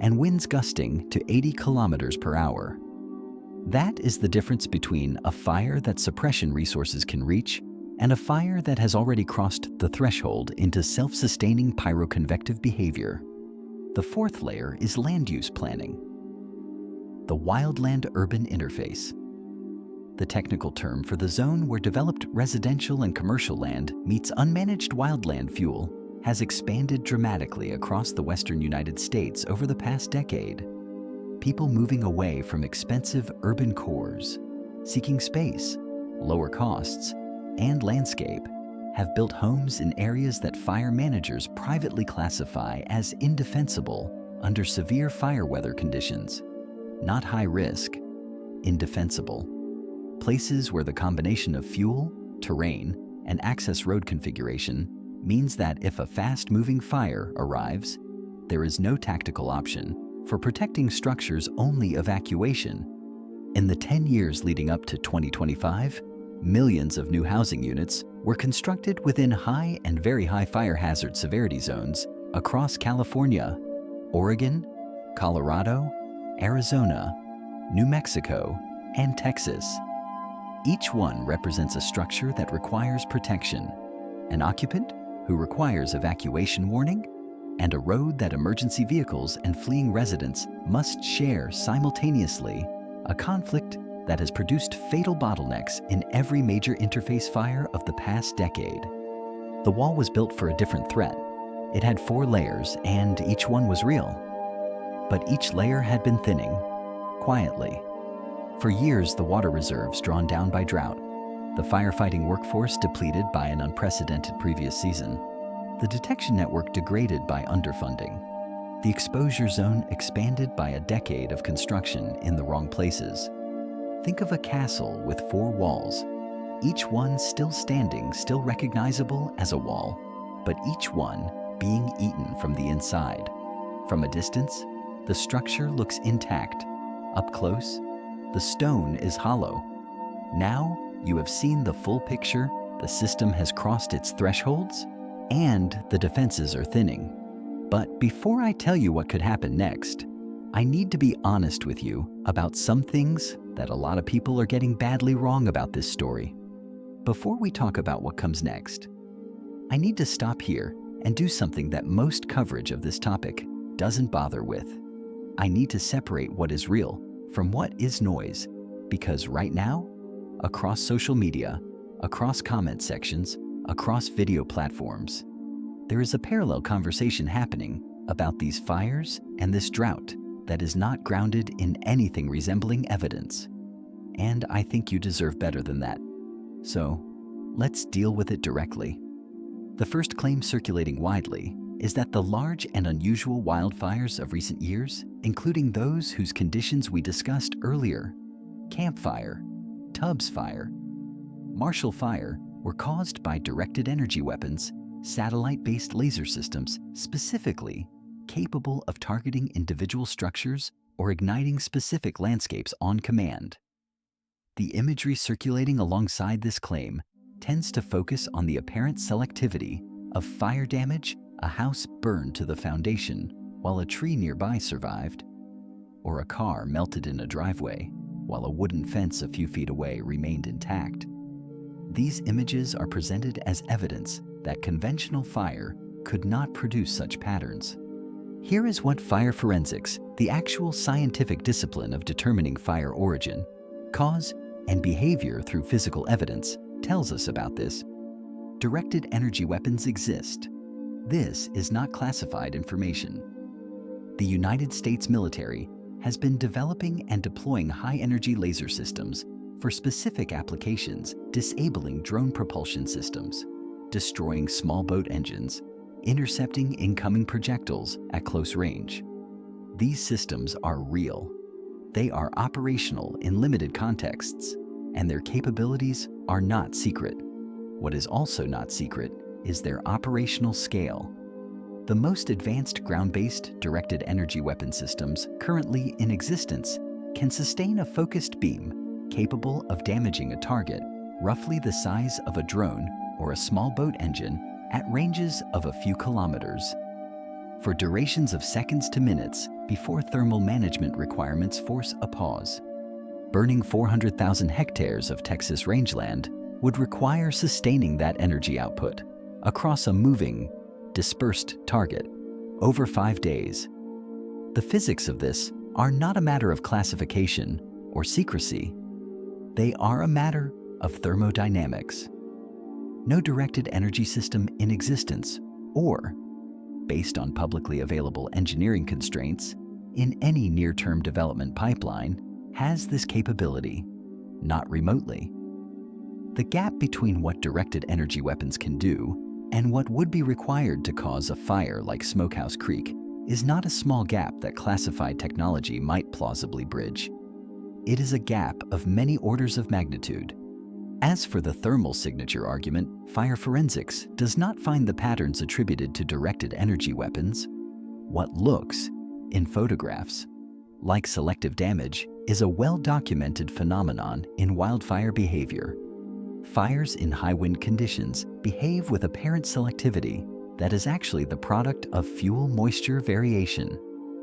and winds gusting to 80 kilometers per hour. That is the difference between a fire that suppression resources can reach and a fire that has already crossed the threshold into self-sustaining pyroconvective behavior. The fourth layer is land use planning. The wildland-urban interface. The technical term for the zone where developed residential and commercial land meets unmanaged wildland fuel has expanded dramatically across the western United States over the past decade. People moving away from expensive urban cores, seeking space, lower costs, and landscape, have built homes in areas that fire managers privately classify as indefensible under severe fire weather conditions. Not high risk, indefensible. Places where the combination of fuel, terrain, and access road configuration means that if a fast-moving fire arrives, there is no tactical option for protecting structures, only evacuation. In the 10 years leading up to 2025, millions of new housing units were constructed within high and very high fire hazard severity zones across California, Oregon, Colorado, Arizona, New Mexico, and Texas. Each one represents a structure that requires protection, an occupant who requires evacuation warning, and a road that emergency vehicles and fleeing residents must share simultaneously, a conflict that has produced fatal bottlenecks in every major interface fire of the past decade. The wall was built for a different threat. It had 4 layers, and each one was real. But each layer had been thinning, quietly. For years, the water reserves drawn down by drought, the firefighting workforce depleted by an unprecedented previous season, the detection network degraded by underfunding, the exposure zone expanded by a decade of construction in the wrong places. Think of a castle with 4 walls, each one still standing, still recognizable as a wall, but each one being eaten from the inside. From a distance, the structure looks intact. Up close, the stone is hollow. Now you have seen the full picture, the system has crossed its thresholds, and the defenses are thinning. But before I tell you what could happen next, I need to be honest with you about some things that a lot of people are getting badly wrong about this story. Before we talk about what comes next, I need to stop here and do something that most coverage of this topic doesn't bother with. I need to separate what is real from what is noise, because right now, across social media, across comment sections, across video platforms, there is a parallel conversation happening about these fires and this drought that is not grounded in anything resembling evidence. And I think you deserve better than that. So, let's deal with it directly. The first claim circulating widely is that the large and unusual wildfires of recent years, including those whose conditions we discussed earlier, Camp Fire, Tubbs Fire, Marshall Fire, were caused by directed energy weapons, satellite-based laser systems specifically capable of targeting individual structures or igniting specific landscapes on command. The imagery circulating alongside this claim tends to focus on the apparent selectivity of fire damage, a house burned to the foundation while a tree nearby survived, or a car melted in a driveway while a wooden fence a few feet away remained intact. These images are presented as evidence that conventional fire could not produce such patterns. Here is what fire forensics, the actual scientific discipline of determining fire origin, cause, and behavior through physical evidence, tells us about this. Directed energy weapons exist. This is not classified information. The United States military has been developing and deploying high-energy laser systems for specific applications, disabling drone propulsion systems, destroying small boat engines, intercepting incoming projectiles at close range. These systems are real. They are operational in limited contexts, and their capabilities are not secret. What is also not secret is their operational scale. The most advanced ground-based directed energy weapon systems currently in existence can sustain a focused beam capable of damaging a target roughly the size of a drone or a small boat engine at ranges of a few kilometers, for durations of seconds to minutes before thermal management requirements force a pause. Burning 400,000 hectares of Texas rangeland would require sustaining that energy output across a moving, dispersed target over 5 days. The physics of this are not a matter of classification or secrecy. They are a matter of thermodynamics. No directed energy system in existence, or, based on publicly available engineering constraints, in any near-term development pipeline, has this capability, not remotely. The gap between what directed energy weapons can do and what would be required to cause a fire like Smokehouse Creek is not a small gap that classified technology might plausibly bridge. It is a gap of many orders of magnitude. As for the thermal signature argument, fire forensics does not find the patterns attributed to directed energy weapons. What looks, in photographs, like selective damage is a well-documented phenomenon in wildfire behavior. Fires in high wind conditions behave with apparent selectivity that is actually the product of fuel moisture variation,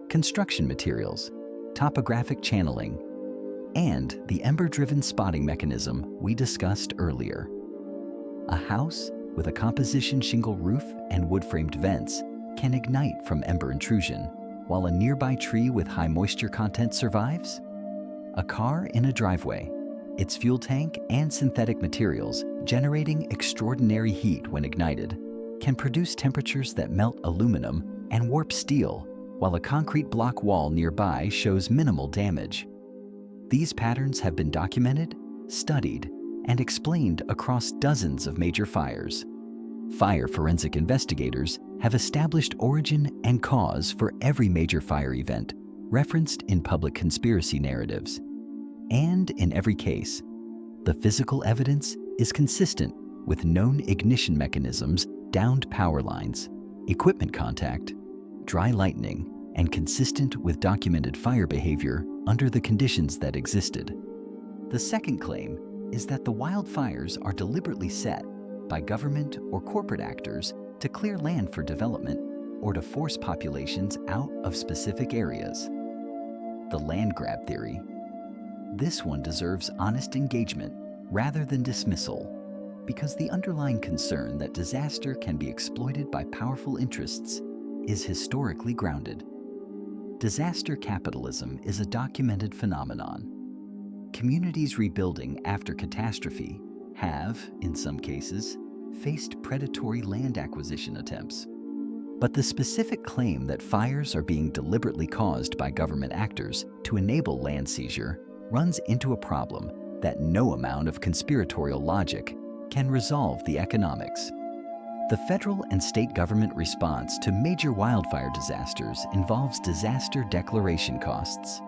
construction materials, topographic channeling, and the ember-driven spotting mechanism we discussed earlier. A house with a composition shingle roof and wood-framed vents can ignite from ember intrusion, while a nearby tree with high moisture content survives? A car in a driveway, its fuel tank and synthetic materials generating extraordinary heat when ignited, can produce temperatures that melt aluminum and warp steel, while a concrete block wall nearby shows minimal damage. These patterns have been documented, studied, and explained across dozens of major fires. Fire forensic investigators have established origin and cause for every major fire event referenced in public conspiracy narratives. And in every case, the physical evidence is consistent with known ignition mechanisms, downed power lines, equipment contact, dry lightning, and consistent with documented fire behavior under the conditions that existed. The second claim is that the wildfires are deliberately set by government or corporate actors to clear land for development or to force populations out of specific areas. The land grab theory. This one deserves honest engagement rather than dismissal, because the underlying concern that disaster can be exploited by powerful interests is historically grounded. Disaster capitalism is a documented phenomenon. Communities rebuilding after catastrophe have, in some cases, faced predatory land acquisition attempts. But the specific claim that fires are being deliberately caused by government actors to enable land seizure runs into a problem that no amount of conspiratorial logic can resolve the economics. The federal and state government response to major wildfire disasters involves disaster declaration costs,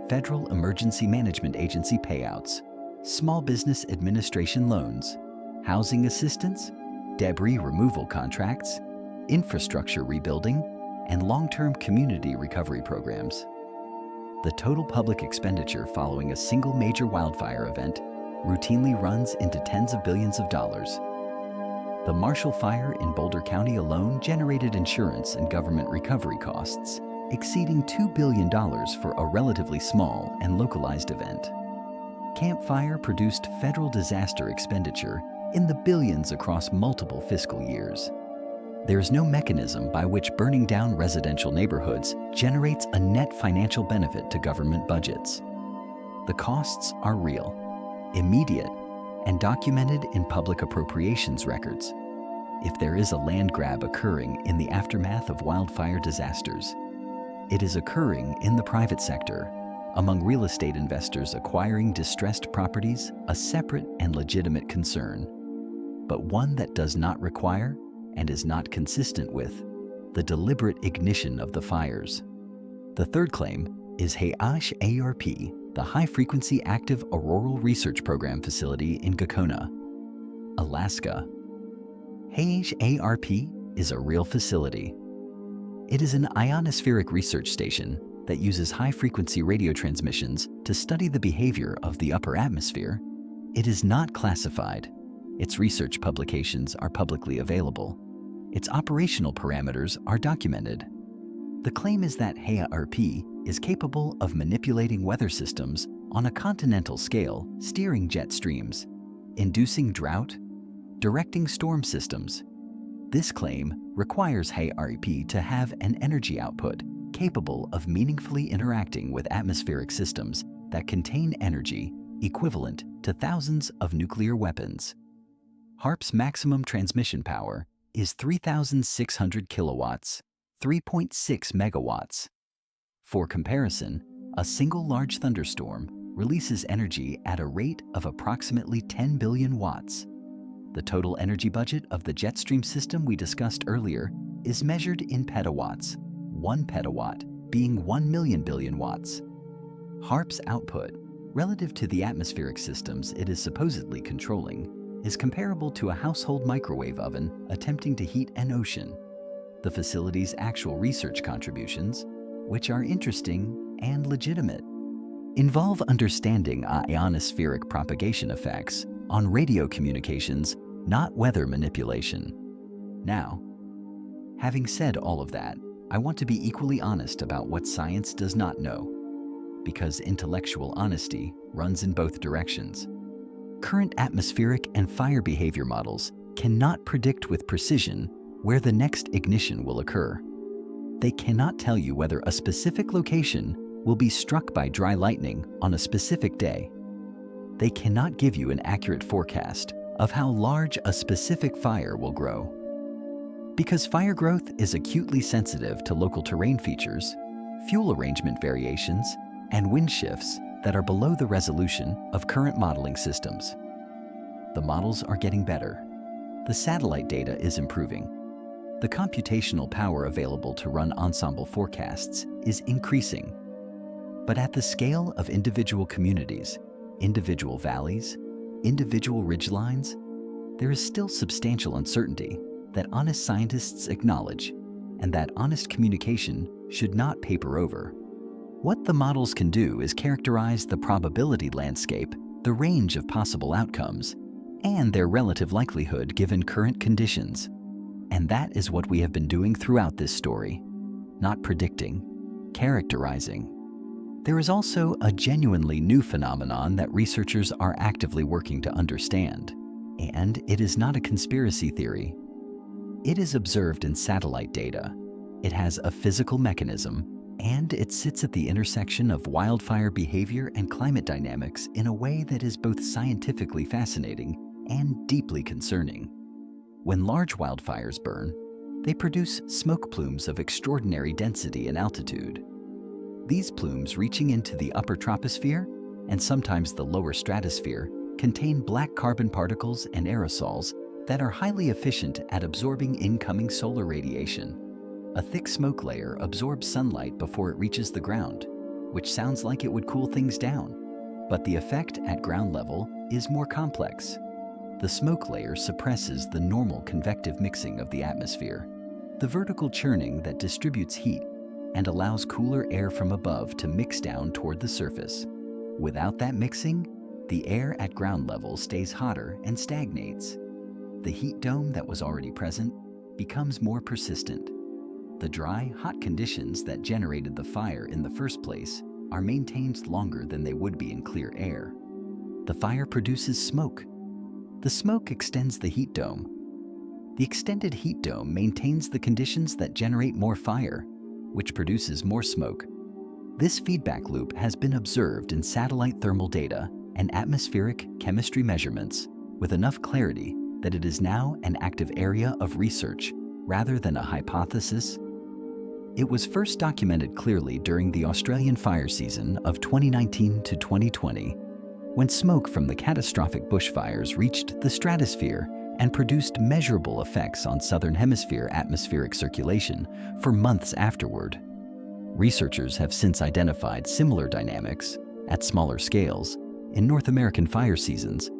Federal Emergency Management Agency payouts, Small Business Administration loans, housing assistance, debris removal contracts, infrastructure rebuilding, and long-term community recovery programs. The total public expenditure following a single major wildfire event routinely runs into tens of billions of dollars. The Marshall Fire in Boulder County alone generated insurance and government recovery costs exceeding $2 billion for a relatively small and localized event. Camp Fire produced federal disaster expenditure in the billions across multiple fiscal years. There is no mechanism by which burning down residential neighborhoods generates a net financial benefit to government budgets. The costs are real, immediate, and documented in public appropriations records. If there is a land grab occurring in the aftermath of wildfire disasters, it is occurring in the private sector, among real estate investors acquiring distressed properties, a separate and legitimate concern, but one that does not require and is not consistent with the deliberate ignition of the fires. The third claim is HASH-ARP, the High Frequency Active Auroral Research Program facility in Gakona, Alaska. HASH-ARP is a real facility. It is an ionospheric research station that uses high-frequency radio transmissions to study the behavior of the upper atmosphere. It is not classified. Its research publications are publicly available. Its operational parameters are documented. The claim is that HASH-ARP is capable of manipulating weather systems on a continental scale, steering jet streams, inducing drought, directing storm systems. This claim requires HASH-ARP to have an energy output capable of meaningfully interacting with atmospheric systems that contain energy equivalent to thousands of nuclear weapons. HARP's maximum transmission power is 3,600 kilowatts, 3.6 megawatts. For comparison, a single large thunderstorm releases energy at a rate of approximately 10 billion watts. The total energy budget of the jet stream system we discussed earlier is measured in petawatts, 1 petawatt being 1 million billion watts. HARP's output, relative to the atmospheric systems it is supposedly controlling, is comparable to a household microwave oven attempting to heat an ocean. The facility's actual research contributions, which are interesting and legitimate, involve understanding ionospheric propagation effects on radio communications, not weather manipulation. Now, having said all of that, I want to be equally honest about what science does not know, because intellectual honesty runs in both directions. Current atmospheric and fire behavior models cannot predict with precision where the next ignition will occur. They cannot tell you whether a specific location will be struck by dry lightning on a specific day. They cannot give you an accurate forecast of how large a specific fire will grow. Because fire growth is acutely sensitive to local terrain features, fuel arrangement variations, and wind shifts that are below the resolution of current modeling systems. The models are getting better. The satellite data is improving. The computational power available to run ensemble forecasts is increasing. But at the scale of individual communities, individual valleys, individual ridgelines, there is still substantial uncertainty that honest scientists acknowledge, and that honest communication should not paper over. What the models can do is characterize the probability landscape, the range of possible outcomes, and their relative likelihood given current conditions. And that is what we have been doing throughout this story. Not predicting, characterizing. There is also a genuinely new phenomenon that researchers are actively working to understand. And it is not a conspiracy theory. It is observed in satellite data. It has a physical mechanism, and it sits at the intersection of wildfire behavior and climate dynamics in a way that is both scientifically fascinating and deeply concerning. When large wildfires burn, they produce smoke plumes of extraordinary density and altitude. These plumes, reaching into the upper troposphere and sometimes the lower stratosphere, contain black carbon particles and aerosols that are highly efficient at absorbing incoming solar radiation. A thick smoke layer absorbs sunlight before it reaches the ground, which sounds like it would cool things down. But the effect at ground level is more complex. The smoke layer suppresses the normal convective mixing of the atmosphere, the vertical churning that distributes heat and allows cooler air from above to mix down toward the surface. Without that mixing, the air at ground level stays hotter and stagnates. The heat dome that was already present becomes more persistent. The dry, hot conditions that generated the fire in the first place are maintained longer than they would be in clear air. The fire produces smoke. The smoke extends the heat dome. The extended heat dome maintains the conditions that generate more fire, which produces more smoke. This feedback loop has been observed in satellite thermal data and atmospheric chemistry measurements with enough clarity that it is now an active area of research rather than a hypothesis. It was first documented clearly during the Australian fire season of 2019 to 2020, when smoke from the catastrophic bushfires reached the stratosphere and produced measurable effects on Southern Hemisphere atmospheric circulation for months afterward. Researchers have since identified similar dynamics, at smaller scales, in North American fire seasons.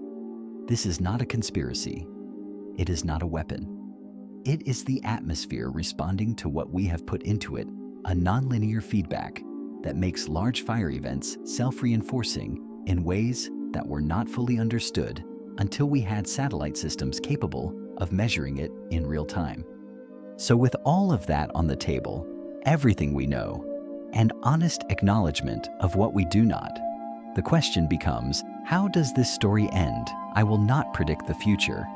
This is not a conspiracy. It is not a weapon. It is the atmosphere responding to what we have put into it, a nonlinear feedback that makes large fire events self-reinforcing in ways that were not fully understood until we had satellite systems capable of measuring it in real time. So with all of that on the table, everything we know, and honest acknowledgement of what we do not, the question becomes, how does this story end? I will not predict the future,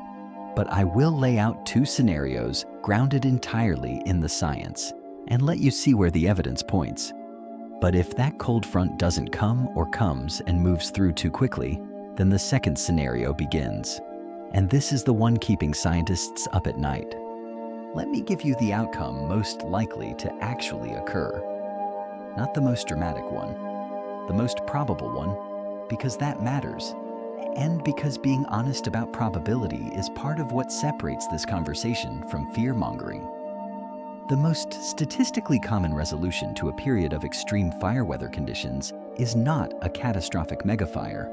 but I will lay out two scenarios grounded entirely in the science and let you see where the evidence points. But if that cold front doesn't come or comes and moves through too quickly, then the second scenario begins. And this is the one keeping scientists up at night. Let me give you the outcome most likely to actually occur. Not the most dramatic one, the most probable one, because that matters. And because being honest about probability is part of what separates this conversation from fear-mongering. The most statistically common resolution to a period of extreme fire weather conditions is not a catastrophic megafire.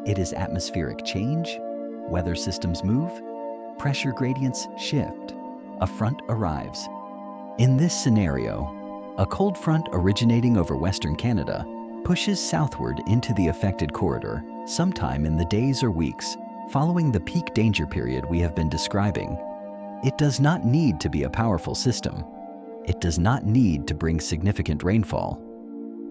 It is atmospheric change, weather systems move, pressure gradients shift, a front arrives. In this scenario, a cold front originating over Western Canada pushes southward into the affected corridor sometime in the days or weeks following the peak danger period we have been describing. It does not need to be a powerful system. It does not need to bring significant rainfall.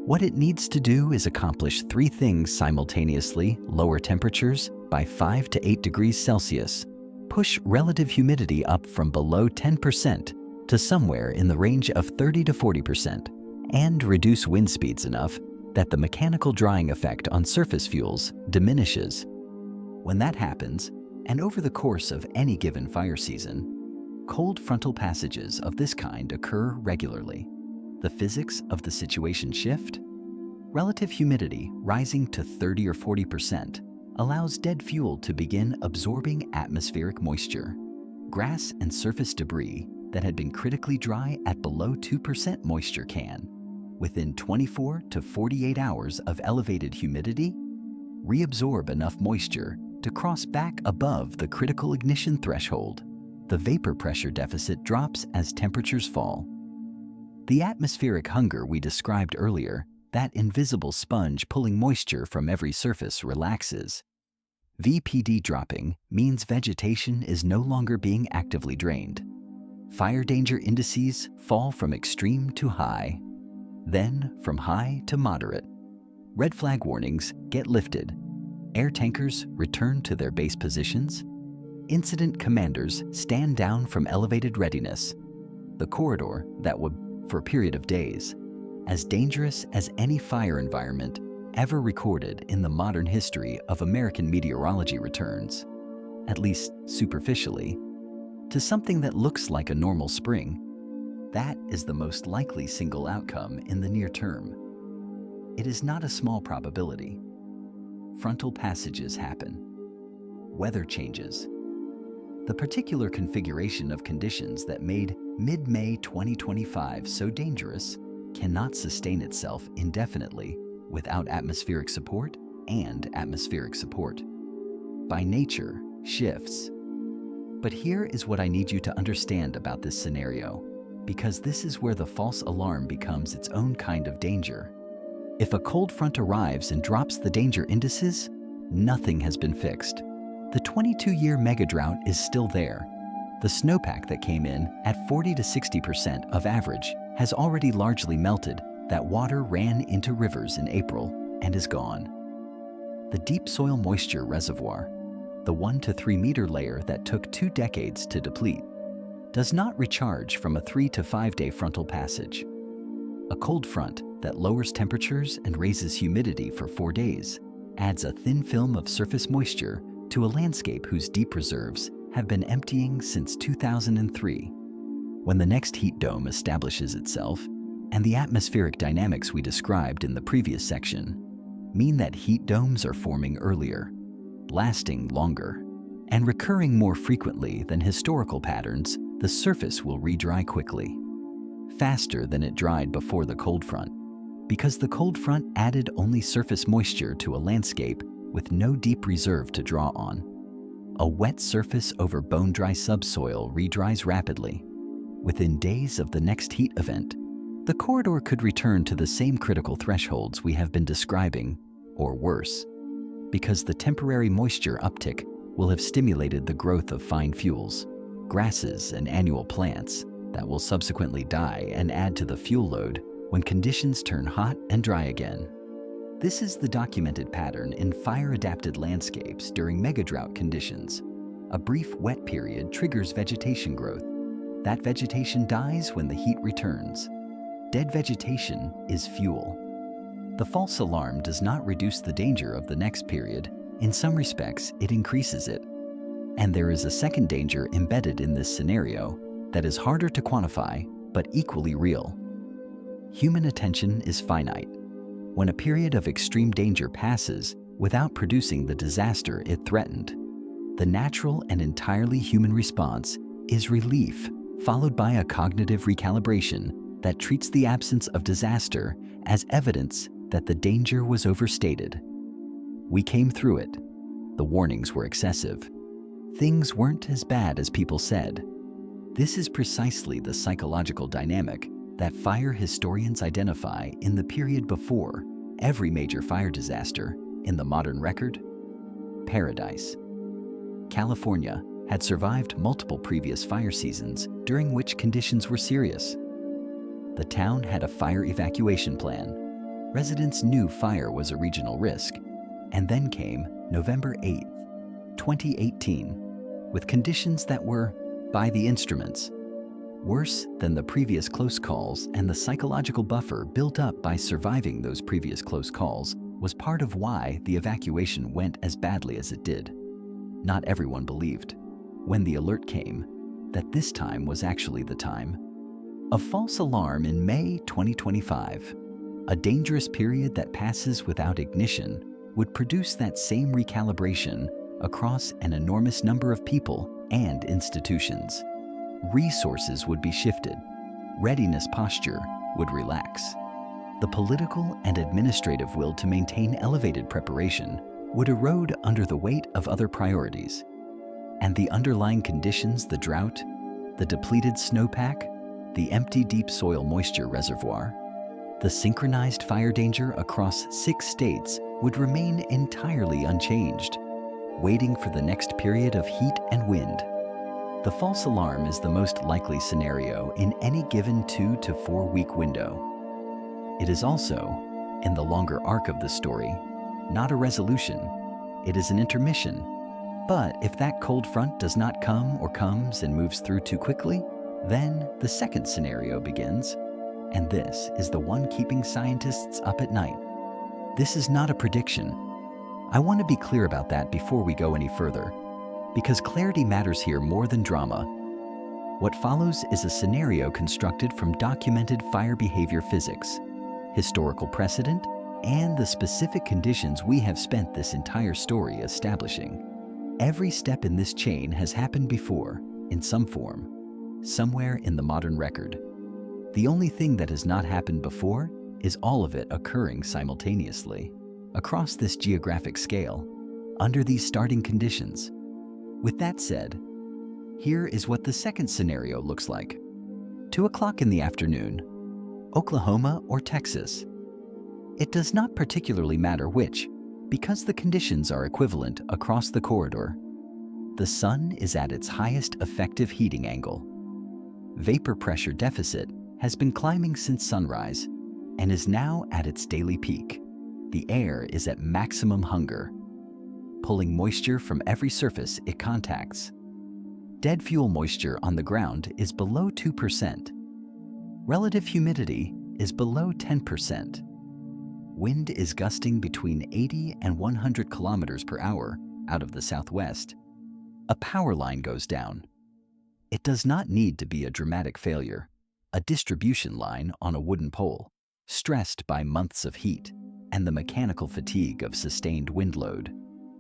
What it needs to do is accomplish three things simultaneously: lower temperatures by 5 to 8 degrees Celsius, push relative humidity up from below 10% to somewhere in the range of 30 to 40%, and reduce wind speeds enough that the mechanical drying effect on surface fuels diminishes. When that happens, and over the course of any given fire season, cold frontal passages of this kind occur regularly. The physics of the situation shift. Relative humidity rising to 30 or 40% allows dead fuel to begin absorbing atmospheric moisture. Grass and surface debris that had been critically dry at below 2% moisture can, within 24 to 48 hours of elevated humidity, reabsorb enough moisture to cross back above the critical ignition threshold. The vapor pressure deficit drops as temperatures fall. The atmospheric hunger we described earlier, that invisible sponge pulling moisture from every surface, relaxes. VPD dropping means vegetation is no longer being actively drained. Fire danger indices fall from extreme to high, then from high to moderate. Red flag warnings get lifted. Air tankers return to their base positions. Incident commanders stand down from elevated readiness. The corridor that would, for a period of days, as dangerous as any fire environment ever recorded in the modern history of American meteorology, returns, at least superficially, to something that looks like a normal spring. That is the most likely single outcome in the near term. It is not a small probability. Frontal passages happen. Weather changes. The particular configuration of conditions that made mid-May 2025 so dangerous cannot sustain itself indefinitely without atmospheric support and atmospheric support. By nature, shifts. But here is what I need you to understand about this scenario, because this is where the false alarm becomes its own kind of danger. If a cold front arrives and drops the danger indices, nothing has been fixed. The 22-year mega drought is still there. The snowpack that came in at 40 to 60% of average has already largely melted. That water ran into rivers in April and is gone. The deep soil moisture reservoir, the 1 to 3 meter layer that took 2 decades to deplete, does not recharge from a 3 to 5 day frontal passage. A cold front that lowers temperatures and raises humidity for 4 days adds a thin film of surface moisture to a landscape whose deep reserves have been emptying since 2003. When the next heat dome establishes itself, and the atmospheric dynamics we described in the previous section mean that heat domes are forming earlier, lasting longer, and recurring more frequently than historical patterns, the surface will re-dry quickly, faster than it dried before the cold front, because the cold front added only surface moisture to a landscape with no deep reserve to draw on. A wet surface over bone-dry subsoil re-dries rapidly. Within days of the next heat event, the corridor could return to the same critical thresholds we have been describing, or worse, because the temporary moisture uptick will have stimulated the growth of fine fuels, grasses, and annual plants that will subsequently die and add to the fuel load when conditions turn hot and dry again. This is the documented pattern in fire-adapted landscapes during megadrought conditions. A brief wet period triggers vegetation growth. That vegetation dies when the heat returns. Dead vegetation is fuel. The false alarm does not reduce the danger of the next period. In some respects, it increases it. And there is a second danger embedded in this scenario that is harder to quantify, but equally real. Human attention is finite. When a period of extreme danger passes without producing the disaster it threatened, the natural and entirely human response is relief, followed by a cognitive recalibration that treats the absence of disaster as evidence that the danger was overstated. We came through it. The warnings were excessive. Things weren't as bad as people said. This is precisely the psychological dynamic that fire historians identify in the period before every major fire disaster in the modern record. Paradise. California had survived multiple previous fire seasons during which conditions were serious. The town had a fire evacuation plan. Residents knew fire was a regional risk. And then came November 8th, 2018, with conditions that were by the instruments. Worse than the previous close calls, and the psychological buffer built up by surviving those previous close calls was part of why the evacuation went as badly as it did. Not everyone believed, when the alert came, that this time was actually the time. A false alarm in May 2025, a dangerous period that passes without ignition, would produce that same recalibration across an enormous number of people and institutions. Resources would be shifted. Readiness posture would relax. The political and administrative will to maintain elevated preparation would erode under the weight of other priorities. And the underlying conditions, the drought, the depleted snowpack, the empty deep soil moisture reservoir, the synchronized fire danger across 6 states would remain entirely unchanged, waiting for the next period of heat and wind. The false alarm is the most likely scenario in any given 2 to 4 week window. It is also, in the longer arc of the story, not a resolution. It is an intermission. But if that cold front does not come or comes and moves through too quickly, then the second scenario begins, and this is the one keeping scientists up at night. This is not a prediction. I want to be clear about that before we go any further, because clarity matters here more than drama. What follows is a scenario constructed from documented fire behavior physics, historical precedent, and the specific conditions we have spent this entire story establishing. Every step in this chain has happened before, in some form, somewhere in the modern record. The only thing that has not happened before is all of it occurring simultaneously, across this geographic scale, under these starting conditions. With that said, here is what the second scenario looks like. 2 o'clock in the afternoon, Oklahoma or Texas. It does not particularly matter which, because the conditions are equivalent across the corridor. The sun is at its highest effective heating angle. Vapor pressure deficit has been climbing since sunrise and is now at its daily peak. The air is at maximum hunger, pulling moisture from every surface it contacts. Dead fuel moisture on the ground is below 2%. Relative humidity is below 10%. Wind is gusting between 80 and 100 kilometers per hour out of the southwest. A power line goes down. It does not need to be a dramatic failure. A distribution line on a wooden pole, stressed by months of heat and the mechanical fatigue of sustained wind load,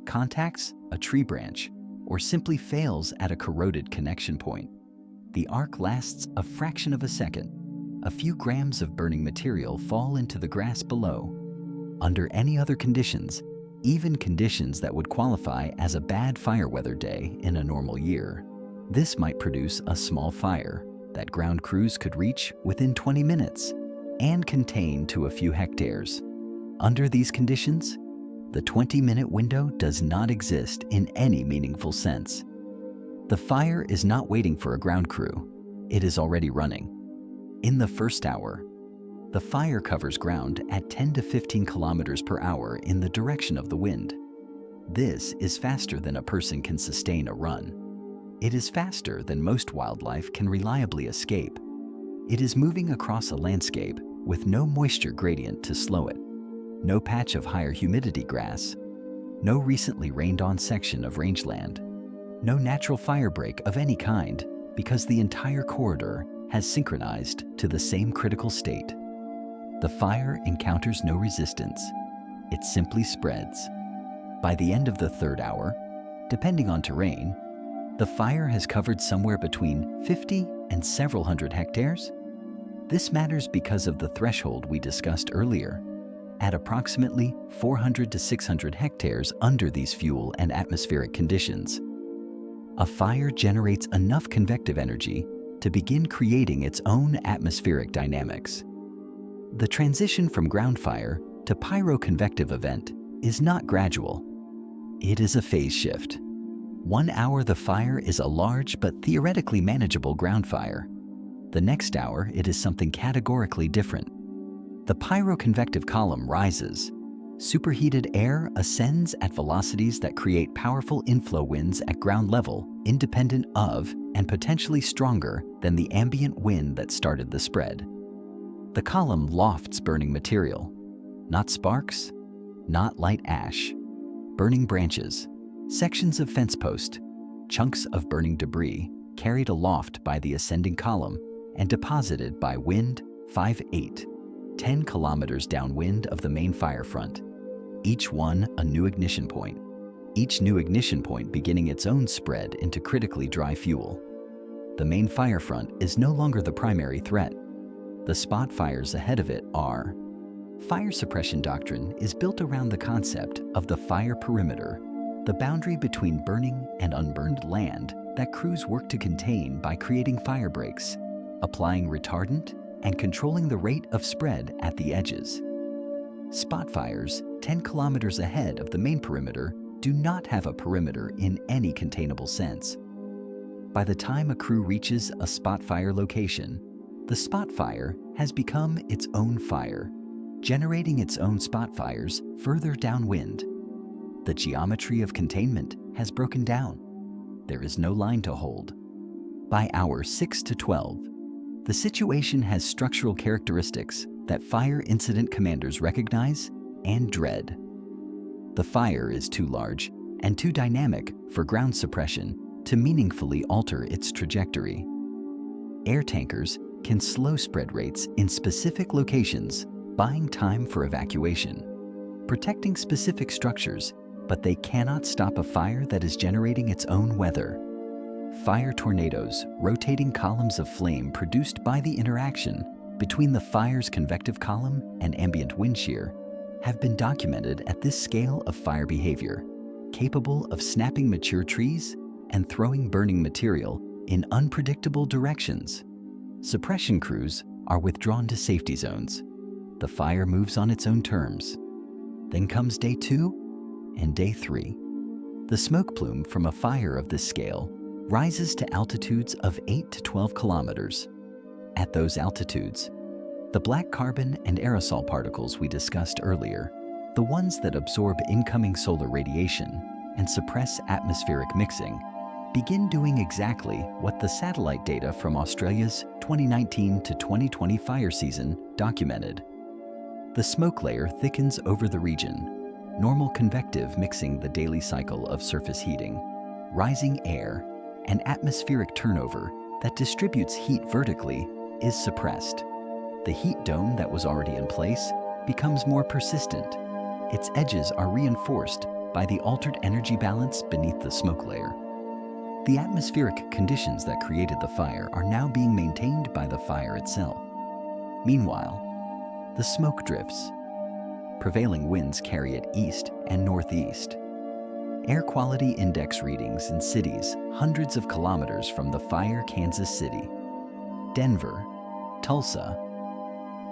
contacts a tree branch or simply fails at a corroded connection point. The arc lasts a fraction of a second. A few grams of burning material fall into the grass below. Under any other conditions, even conditions that would qualify as a bad fire weather day in a normal year, this might produce a small fire that ground crews could reach within 20 minutes and contain to a few hectares. Under these conditions, the 20-minute window does not exist in any meaningful sense. The fire is not waiting for a ground crew. It is already running. In the first hour, the fire covers ground at 10 to 15 kilometers per hour in the direction of the wind. This is faster than a person can sustain a run. It is faster than most wildlife can reliably escape. It is moving across a landscape with no moisture gradient to slow it, no patch of higher humidity grass, no recently rained-on section of rangeland, no natural fire break of any kind, because the entire corridor has synchronized to the same critical state. The fire encounters no resistance. It simply spreads. By the end of the third hour, depending on terrain, the fire has covered somewhere between 50 and several hundred hectares. This matters because of the threshold we discussed earlier. At approximately 400 to 600 hectares under these fuel and atmospheric conditions, a fire generates enough convective energy to begin creating its own atmospheric dynamics. The transition from ground fire to pyroconvective event is not gradual. It is a phase shift. 1 hour the fire is a large but theoretically manageable ground fire. The next hour it is something categorically different. The pyroconvective column rises, Superheated air ascends at velocities that create powerful inflow winds at ground level, independent of and potentially stronger than the ambient wind that started the spread. The column lofts burning material, not sparks, not light ash, burning branches, sections of fence post, chunks of burning debris carried aloft by the ascending column and deposited by wind 5-8, 10 kilometers downwind of the main fire front, each one a new ignition point, each new ignition point beginning its own spread into critically dry fuel. The main fire front is no longer the primary threat. The spot fires ahead of it are. Fire suppression doctrine is built around the concept of the fire perimeter, the boundary between burning and unburned land that crews work to contain by creating fire breaks, applying retardant, and controlling the rate of spread at the edges. Spot fires 10 kilometers ahead of the main perimeter do not have a perimeter in any containable sense. By the time a crew reaches a spot fire location, the spot fire has become its own fire, generating its own spot fires further downwind. The geometry of containment has broken down. There is no line to hold. By hour 6 to 12, the situation has structural characteristics that fire incident commanders recognize and dread. The fire is too large and too dynamic for ground suppression to meaningfully alter its trajectory. Air tankers can slow spread rates in specific locations, buying time for evacuation, protecting specific structures, but they cannot stop a fire that is generating its own weather. Fire tornadoes, rotating columns of flame produced by the interaction between the fire's convective column and ambient wind shear, have been documented at this scale of fire behavior, capable of snapping mature trees and throwing burning material in unpredictable directions. Suppression crews are withdrawn to safety zones. The fire moves on its own terms. Then comes day 2 and day 3. The smoke plume from a fire of this scale rises to altitudes of 8 to 12 kilometers. At those altitudes, the black carbon and aerosol particles we discussed earlier, the ones that absorb incoming solar radiation and suppress atmospheric mixing, begin doing exactly what the satellite data from Australia's 2019 to 2020 fire season documented. The smoke layer thickens over the region, normal convective mixing the daily cycle of surface heating, rising air, and atmospheric turnover that distributes heat vertically is suppressed. The heat dome that was already in place becomes more persistent. Its edges are reinforced by the altered energy balance beneath the smoke layer. The atmospheric conditions that created the fire are now being maintained by the fire itself. Meanwhile, the smoke drifts. Prevailing winds carry it east and northeast. Air quality index readings in cities hundreds of kilometers from the fire Kansas City, Denver, Tulsa,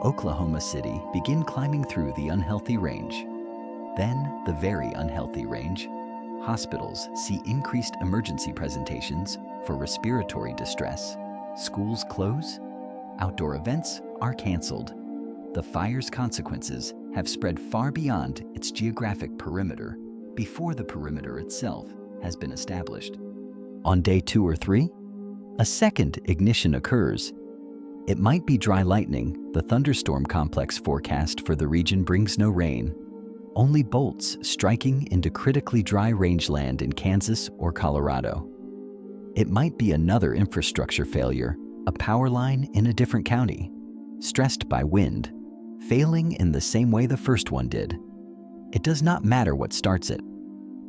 Oklahoma City begin climbing through the unhealthy range. Then the very unhealthy range. Hospitals see increased emergency presentations for respiratory distress. Schools close. Outdoor events are canceled. The fire's consequences have spread far beyond its geographic perimeter before the perimeter itself has been established. On day 2 or 3, a second ignition occurs. It might be dry lightning. The thunderstorm complex forecast for the region brings no rain, only bolts striking into critically dry rangeland in Kansas or Colorado. It might be another infrastructure failure, a power line in a different county, stressed by wind, failing in the same way the first one did. It does not matter what starts it.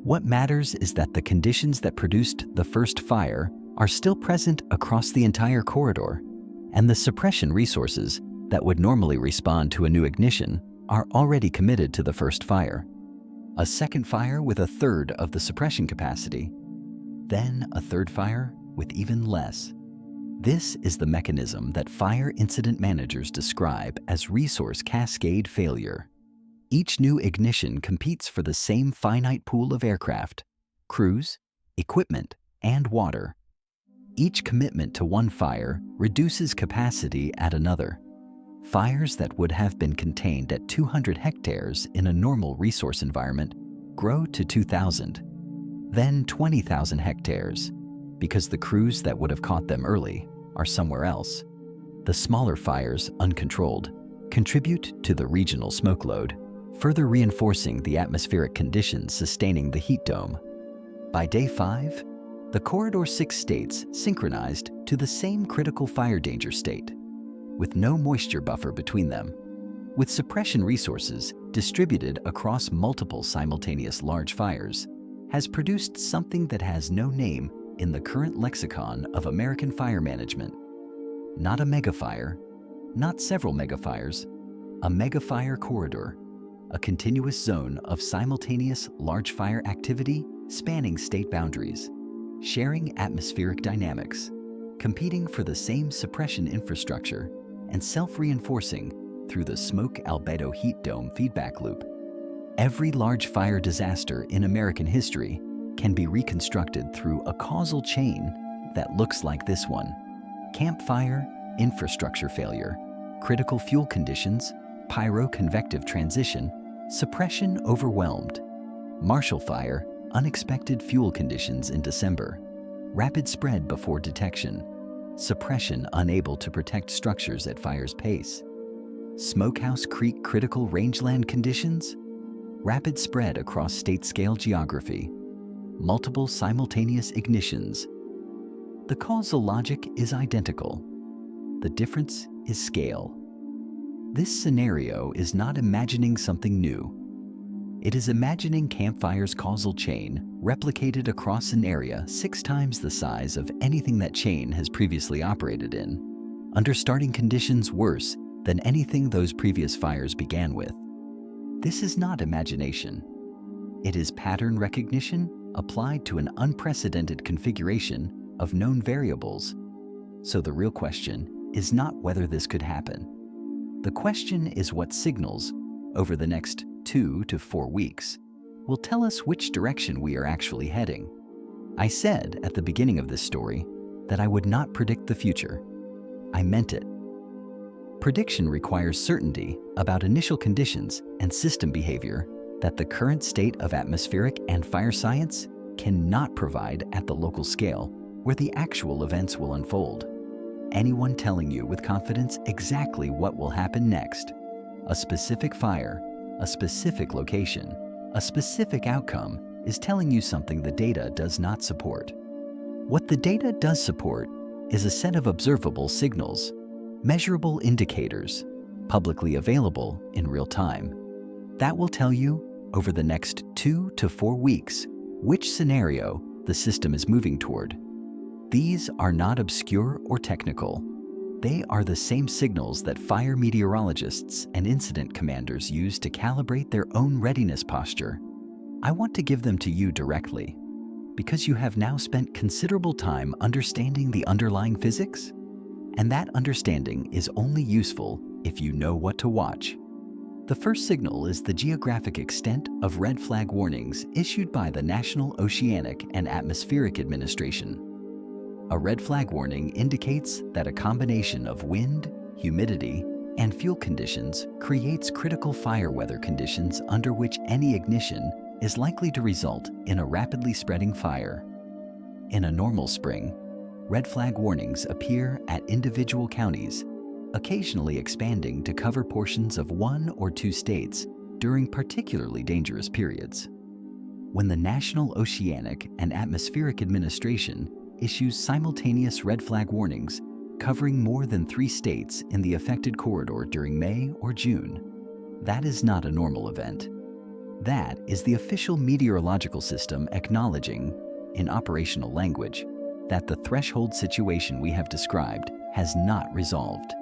What matters is that the conditions that produced the first fire are still present across the entire corridor, and the suppression resources that would normally respond to a new ignition are already committed to the first fire. A second fire with a third of the suppression capacity, then a third fire with even less. This is the mechanism that fire incident managers describe as resource cascade failure. Each new ignition competes for the same finite pool of aircraft, crews, equipment, and water. Each commitment to one fire reduces capacity at another. Fires that would have been contained at 200 hectares in a normal resource environment grow to 2,000, then 20,000 hectares, because the crews that would have caught them early are somewhere else. The smaller fires, uncontrolled, contribute to the regional smoke load, further reinforcing the atmospheric conditions sustaining the heat dome. By day 5, the Corridor 6 states synchronized to the same critical fire danger state, with no moisture buffer between them. With suppression resources distributed across multiple simultaneous large fires, has produced something that has no name in the current lexicon of American fire management. Not a megafire, not several megafires, a megafire corridor, a continuous zone of simultaneous large fire activity spanning state boundaries, sharing atmospheric dynamics, competing for the same suppression infrastructure, and self-reinforcing through the smoke albedo heat dome feedback loop. Every large fire disaster in American history can be reconstructed through a causal chain that looks like this one: campfire, infrastructure failure, critical fuel conditions, pyroconvective transition, suppression overwhelmed, Marshall Fire, unexpected fuel conditions in December, rapid spread before detection, suppression unable to protect structures at fire's pace, Smokehouse Creek critical rangeland conditions, rapid spread across state-scale geography, multiple simultaneous ignitions. The causal logic is identical. The difference is scale. This scenario is not imagining something new. It is imagining campfire's causal chain replicated across an area 6 times the size of anything that chain has previously operated in, under starting conditions worse than anything those previous fires began with. This is not imagination. It is pattern recognition applied to an unprecedented configuration of known variables. So the real question is not whether this could happen. The question is what signals, over the next 2 to 4 weeks, will tell us which direction we are actually heading. I said at the beginning of this story that I would not predict the future. I meant it. Prediction requires certainty about initial conditions and system behavior that the current state of atmospheric and fire science cannot provide at the local scale where the actual events will unfold. Anyone telling you with confidence exactly what will happen next, a specific fire, a specific location, a specific outcome, is telling you something the data does not support. What the data does support is a set of observable signals, measurable indicators, publicly available in real time. That will tell you, over the next 2 to 4 weeks, which scenario the system is moving toward. These are not obscure or technical. They are the same signals that fire meteorologists and incident commanders use to calibrate their own readiness posture. I want to give them to you directly, because you have now spent considerable time understanding the underlying physics, and that understanding is only useful if you know what to watch. The first signal is the geographic extent of red flag warnings issued by the National Oceanic and Atmospheric Administration. A red flag warning indicates that a combination of wind, humidity, and fuel conditions creates critical fire weather conditions under which any ignition is likely to result in a rapidly spreading fire. In a normal spring, red flag warnings appear at individual counties, occasionally expanding to cover portions of 1 or 2 states during particularly dangerous periods. When the National Oceanic and Atmospheric Administration issues simultaneous red flag warnings covering more than 3 states in the affected corridor during May or June, that is not a normal event. That is the official meteorological system acknowledging, in operational language, that the threshold situation we have described has not resolved.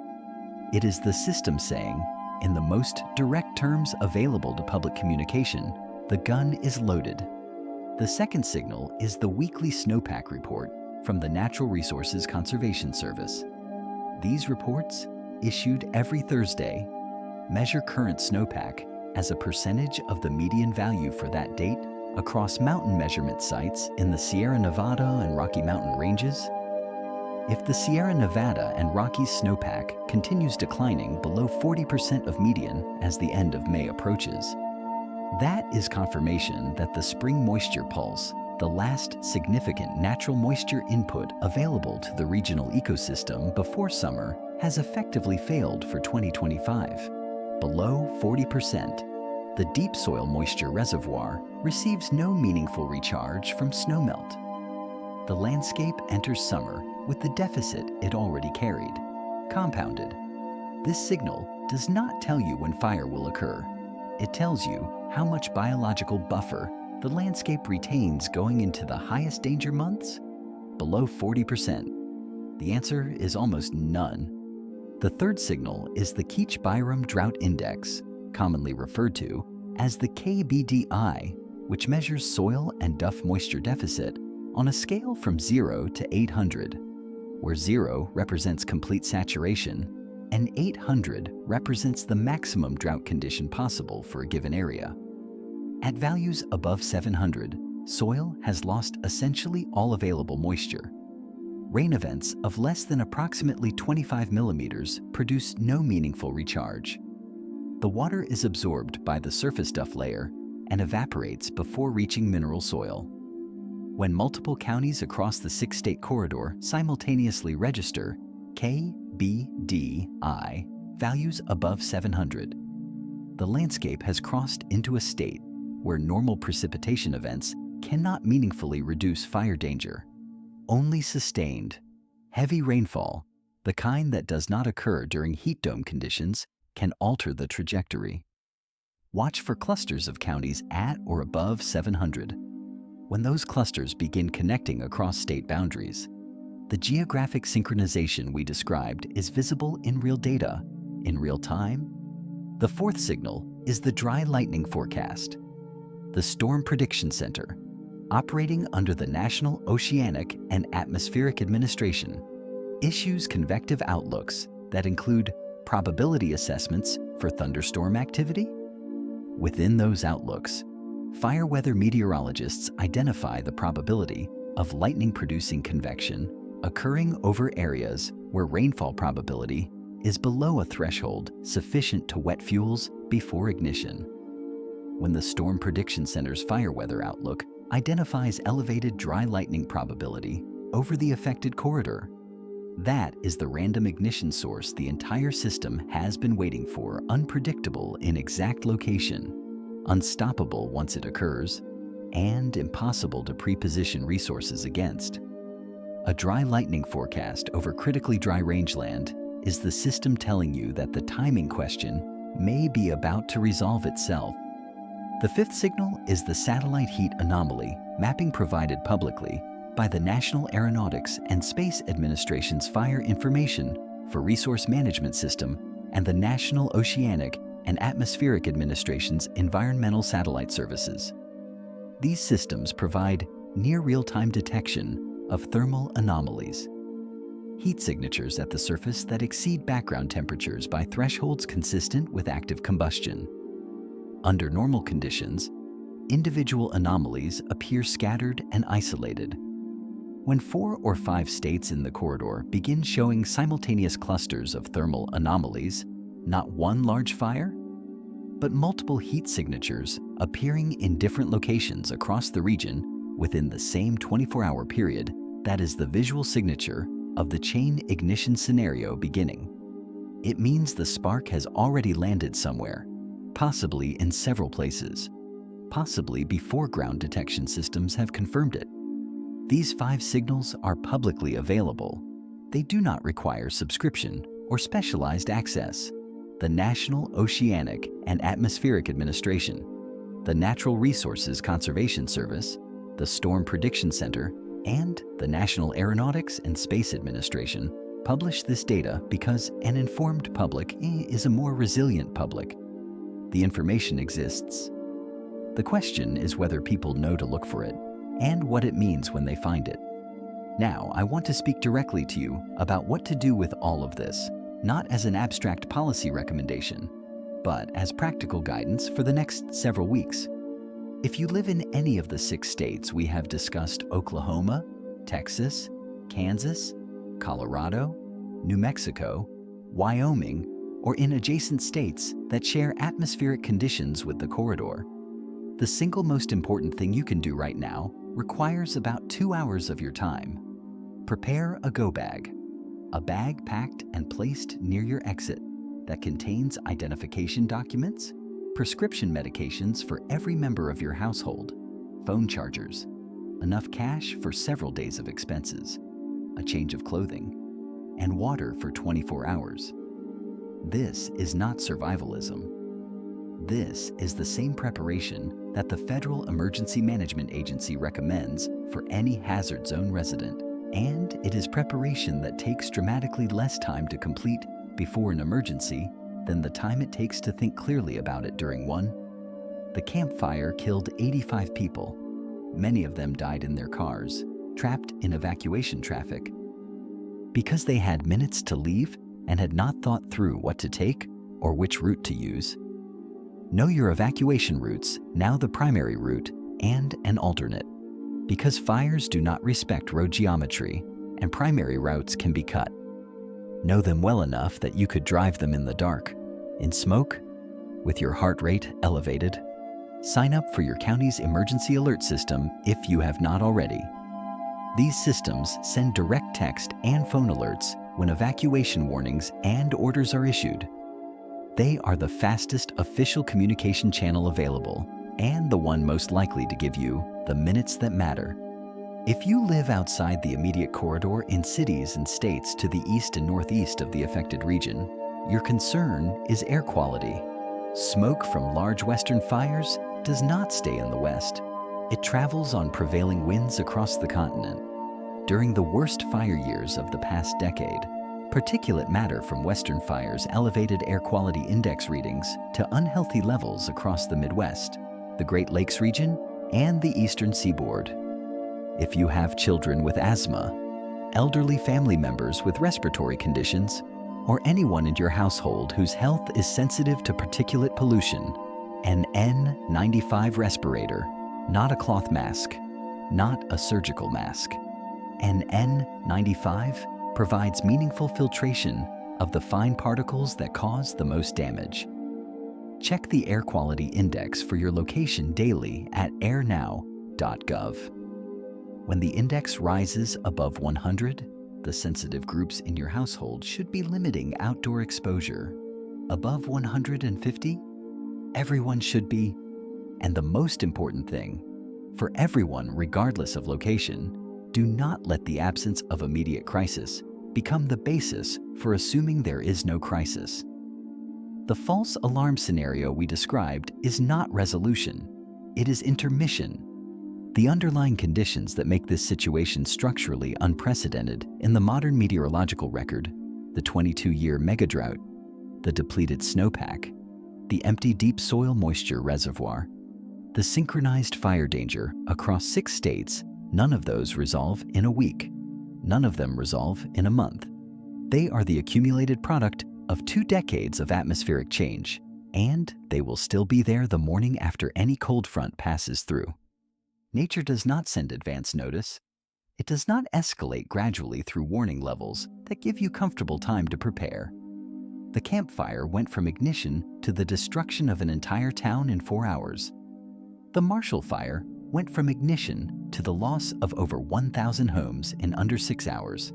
It is the system saying, in the most direct terms available to public communication, the gun is loaded. The second signal is the weekly snowpack report from the Natural Resources Conservation Service. These reports, issued every Thursday, measure current snowpack as a percentage of the median value for that date across mountain measurement sites in the Sierra Nevada and Rocky Mountain ranges. If the Sierra Nevada and Rockies snowpack continues declining below 40% of median as the end of May approaches, that is confirmation that the spring moisture pulse, the last significant natural moisture input available to the regional ecosystem before summer, has effectively failed for 2025. Below 40%, the deep soil moisture reservoir receives no meaningful recharge from snowmelt. The landscape enters summer with the deficit it already carried, compounded. This signal does not tell you when fire will occur. It tells you how much biological buffer the landscape retains going into the highest danger months? Below 40%. The answer is almost none. The third signal is the Keach-Byram Drought Index, commonly referred to as the KBDI, which measures soil and duff moisture deficit on a scale from 0 to 800, where 0 represents complete saturation and 800 represents the maximum drought condition possible for a given area. At values above 700, soil has lost essentially all available moisture. Rain events of less than approximately 25 millimeters produce no meaningful recharge. The water is absorbed by the surface duff layer and evaporates before reaching mineral soil. When multiple counties across the 6-state corridor simultaneously register KBDI values above 700, the landscape has crossed into a state where normal precipitation events cannot meaningfully reduce fire danger. Only sustained, heavy rainfall, the kind that does not occur during heat dome conditions, can alter the trajectory. Watch for clusters of counties at or above 700. When those clusters begin connecting across state boundaries, the geographic synchronization we described is visible in real data, in real time. The fourth signal is the dry lightning forecast. The Storm Prediction Center, operating under the National Oceanic and Atmospheric Administration, issues convective outlooks that include probability assessments for thunderstorm activity. Within those outlooks, fire weather meteorologists identify the probability of lightning-producing convection occurring over areas where rainfall probability is below a threshold sufficient to wet fuels before ignition. When the Storm Prediction Center's fire weather outlook identifies elevated dry lightning probability over the affected corridor, that is the random ignition source the entire system has been waiting for, unpredictable in exact location, unstoppable once it occurs, and impossible to pre-position resources against. A dry lightning forecast over critically dry rangeland is the system telling you that the timing question may be about to resolve itself. The fifth signal is the satellite heat anomaly mapping provided publicly by the National Aeronautics and Space Administration's Fire Information for Resource Management System and the National Oceanic and Atmospheric Administration's Environmental Satellite Services. These systems provide near real-time detection of thermal anomalies, heat signatures at the surface that exceed background temperatures by thresholds consistent with active combustion. Under normal conditions, individual anomalies appear scattered and isolated. When 4 or 5 states in the corridor begin showing simultaneous clusters of thermal anomalies, not one large fire, but multiple heat signatures appearing in different locations across the region within the same 24-hour period, that is the visual signature of the chain ignition scenario beginning. It means the spark has already landed somewhere, possibly in several places, possibly before ground detection systems have confirmed it. These 5 signals are publicly available. They do not require subscription or specialized access. The National Oceanic and Atmospheric Administration, the Natural Resources Conservation Service, the Storm Prediction Center, and the National Aeronautics and Space Administration publish this data because an informed public is a more resilient public. The information exists. The question is whether people know to look for it and what it means when they find it. Now, I want to speak directly to you about what to do with all of this, not as an abstract policy recommendation, but as practical guidance for the next several weeks. If you live in any of the 6 states we have discussed, Oklahoma, Texas, Kansas, Colorado, New Mexico, Wyoming, or in adjacent states that share atmospheric conditions with the corridor. The single most important thing you can do right now requires about 2 hours of your time. Prepare a go bag, a bag packed and placed near your exit that contains identification documents, prescription medications for every member of your household, phone chargers, enough cash for several days of expenses, a change of clothing, and water for 24 hours. This is not survivalism. This is the same preparation that the Federal Emergency Management Agency recommends for any hazard zone resident, and it is preparation that takes dramatically less time to complete before an emergency than the time it takes to think clearly about it during one. The Camp Fire killed 85 people. Many of them died in their cars, trapped in evacuation traffic, because they had minutes to leave and had not thought through what to take or which route to use. Know your evacuation routes, now the primary route and an alternate, because fires do not respect road geometry and primary routes can be cut. Know them well enough that you could drive them in the dark, in smoke, with your heart rate elevated. Sign up for your county's emergency alert system if you have not already. These systems send direct text and phone alerts when evacuation warnings and orders are issued. They are the fastest official communication channel available and the one most likely to give you the minutes that matter. If you live outside the immediate corridor in cities and states to the east and northeast of the affected region, your concern is air quality. Smoke from large western fires does not stay in the west. It travels on prevailing winds across the continent. During the worst fire years of the past decade, particulate matter from western fires elevated air quality index readings to unhealthy levels across the Midwest, the Great Lakes region, and the eastern seaboard. If you have children with asthma, elderly family members with respiratory conditions, or anyone in your household whose health is sensitive to particulate pollution, an N95 respirator, not a cloth mask, not a surgical mask. An N95 provides meaningful filtration of the fine particles that cause the most damage. Check the air quality index for your location daily at airnow.gov. When the index rises above 100, the sensitive groups in your household should be limiting outdoor exposure. Above 150, everyone should be. And the most important thing, for everyone regardless of location, do not let the absence of immediate crisis become the basis for assuming there is no crisis. The false alarm scenario we described is not resolution, it is intermission. The underlying conditions that make this situation structurally unprecedented in the modern meteorological record, the 22-year megadrought, the depleted snowpack, the empty deep soil moisture reservoir, the synchronized fire danger across 6 states, none of those resolve in a week. None of them resolve in a month. They are the accumulated product of 2 decades of atmospheric change, and they will still be there the morning after any cold front passes through. Nature does not send advance notice. It does not escalate gradually through warning levels that give you comfortable time to prepare. The Camp Fire went from ignition to the destruction of an entire town in 4 hours. The Marshall Fire went from ignition to the loss of over 1,000 homes in under 6 hours.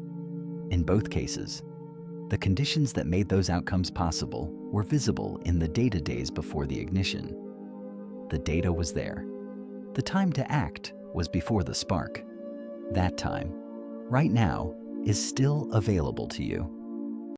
In both cases, the conditions that made those outcomes possible were visible in the data days before the ignition. The data was there. The time to act was before the spark. That time, right now, is still available to you.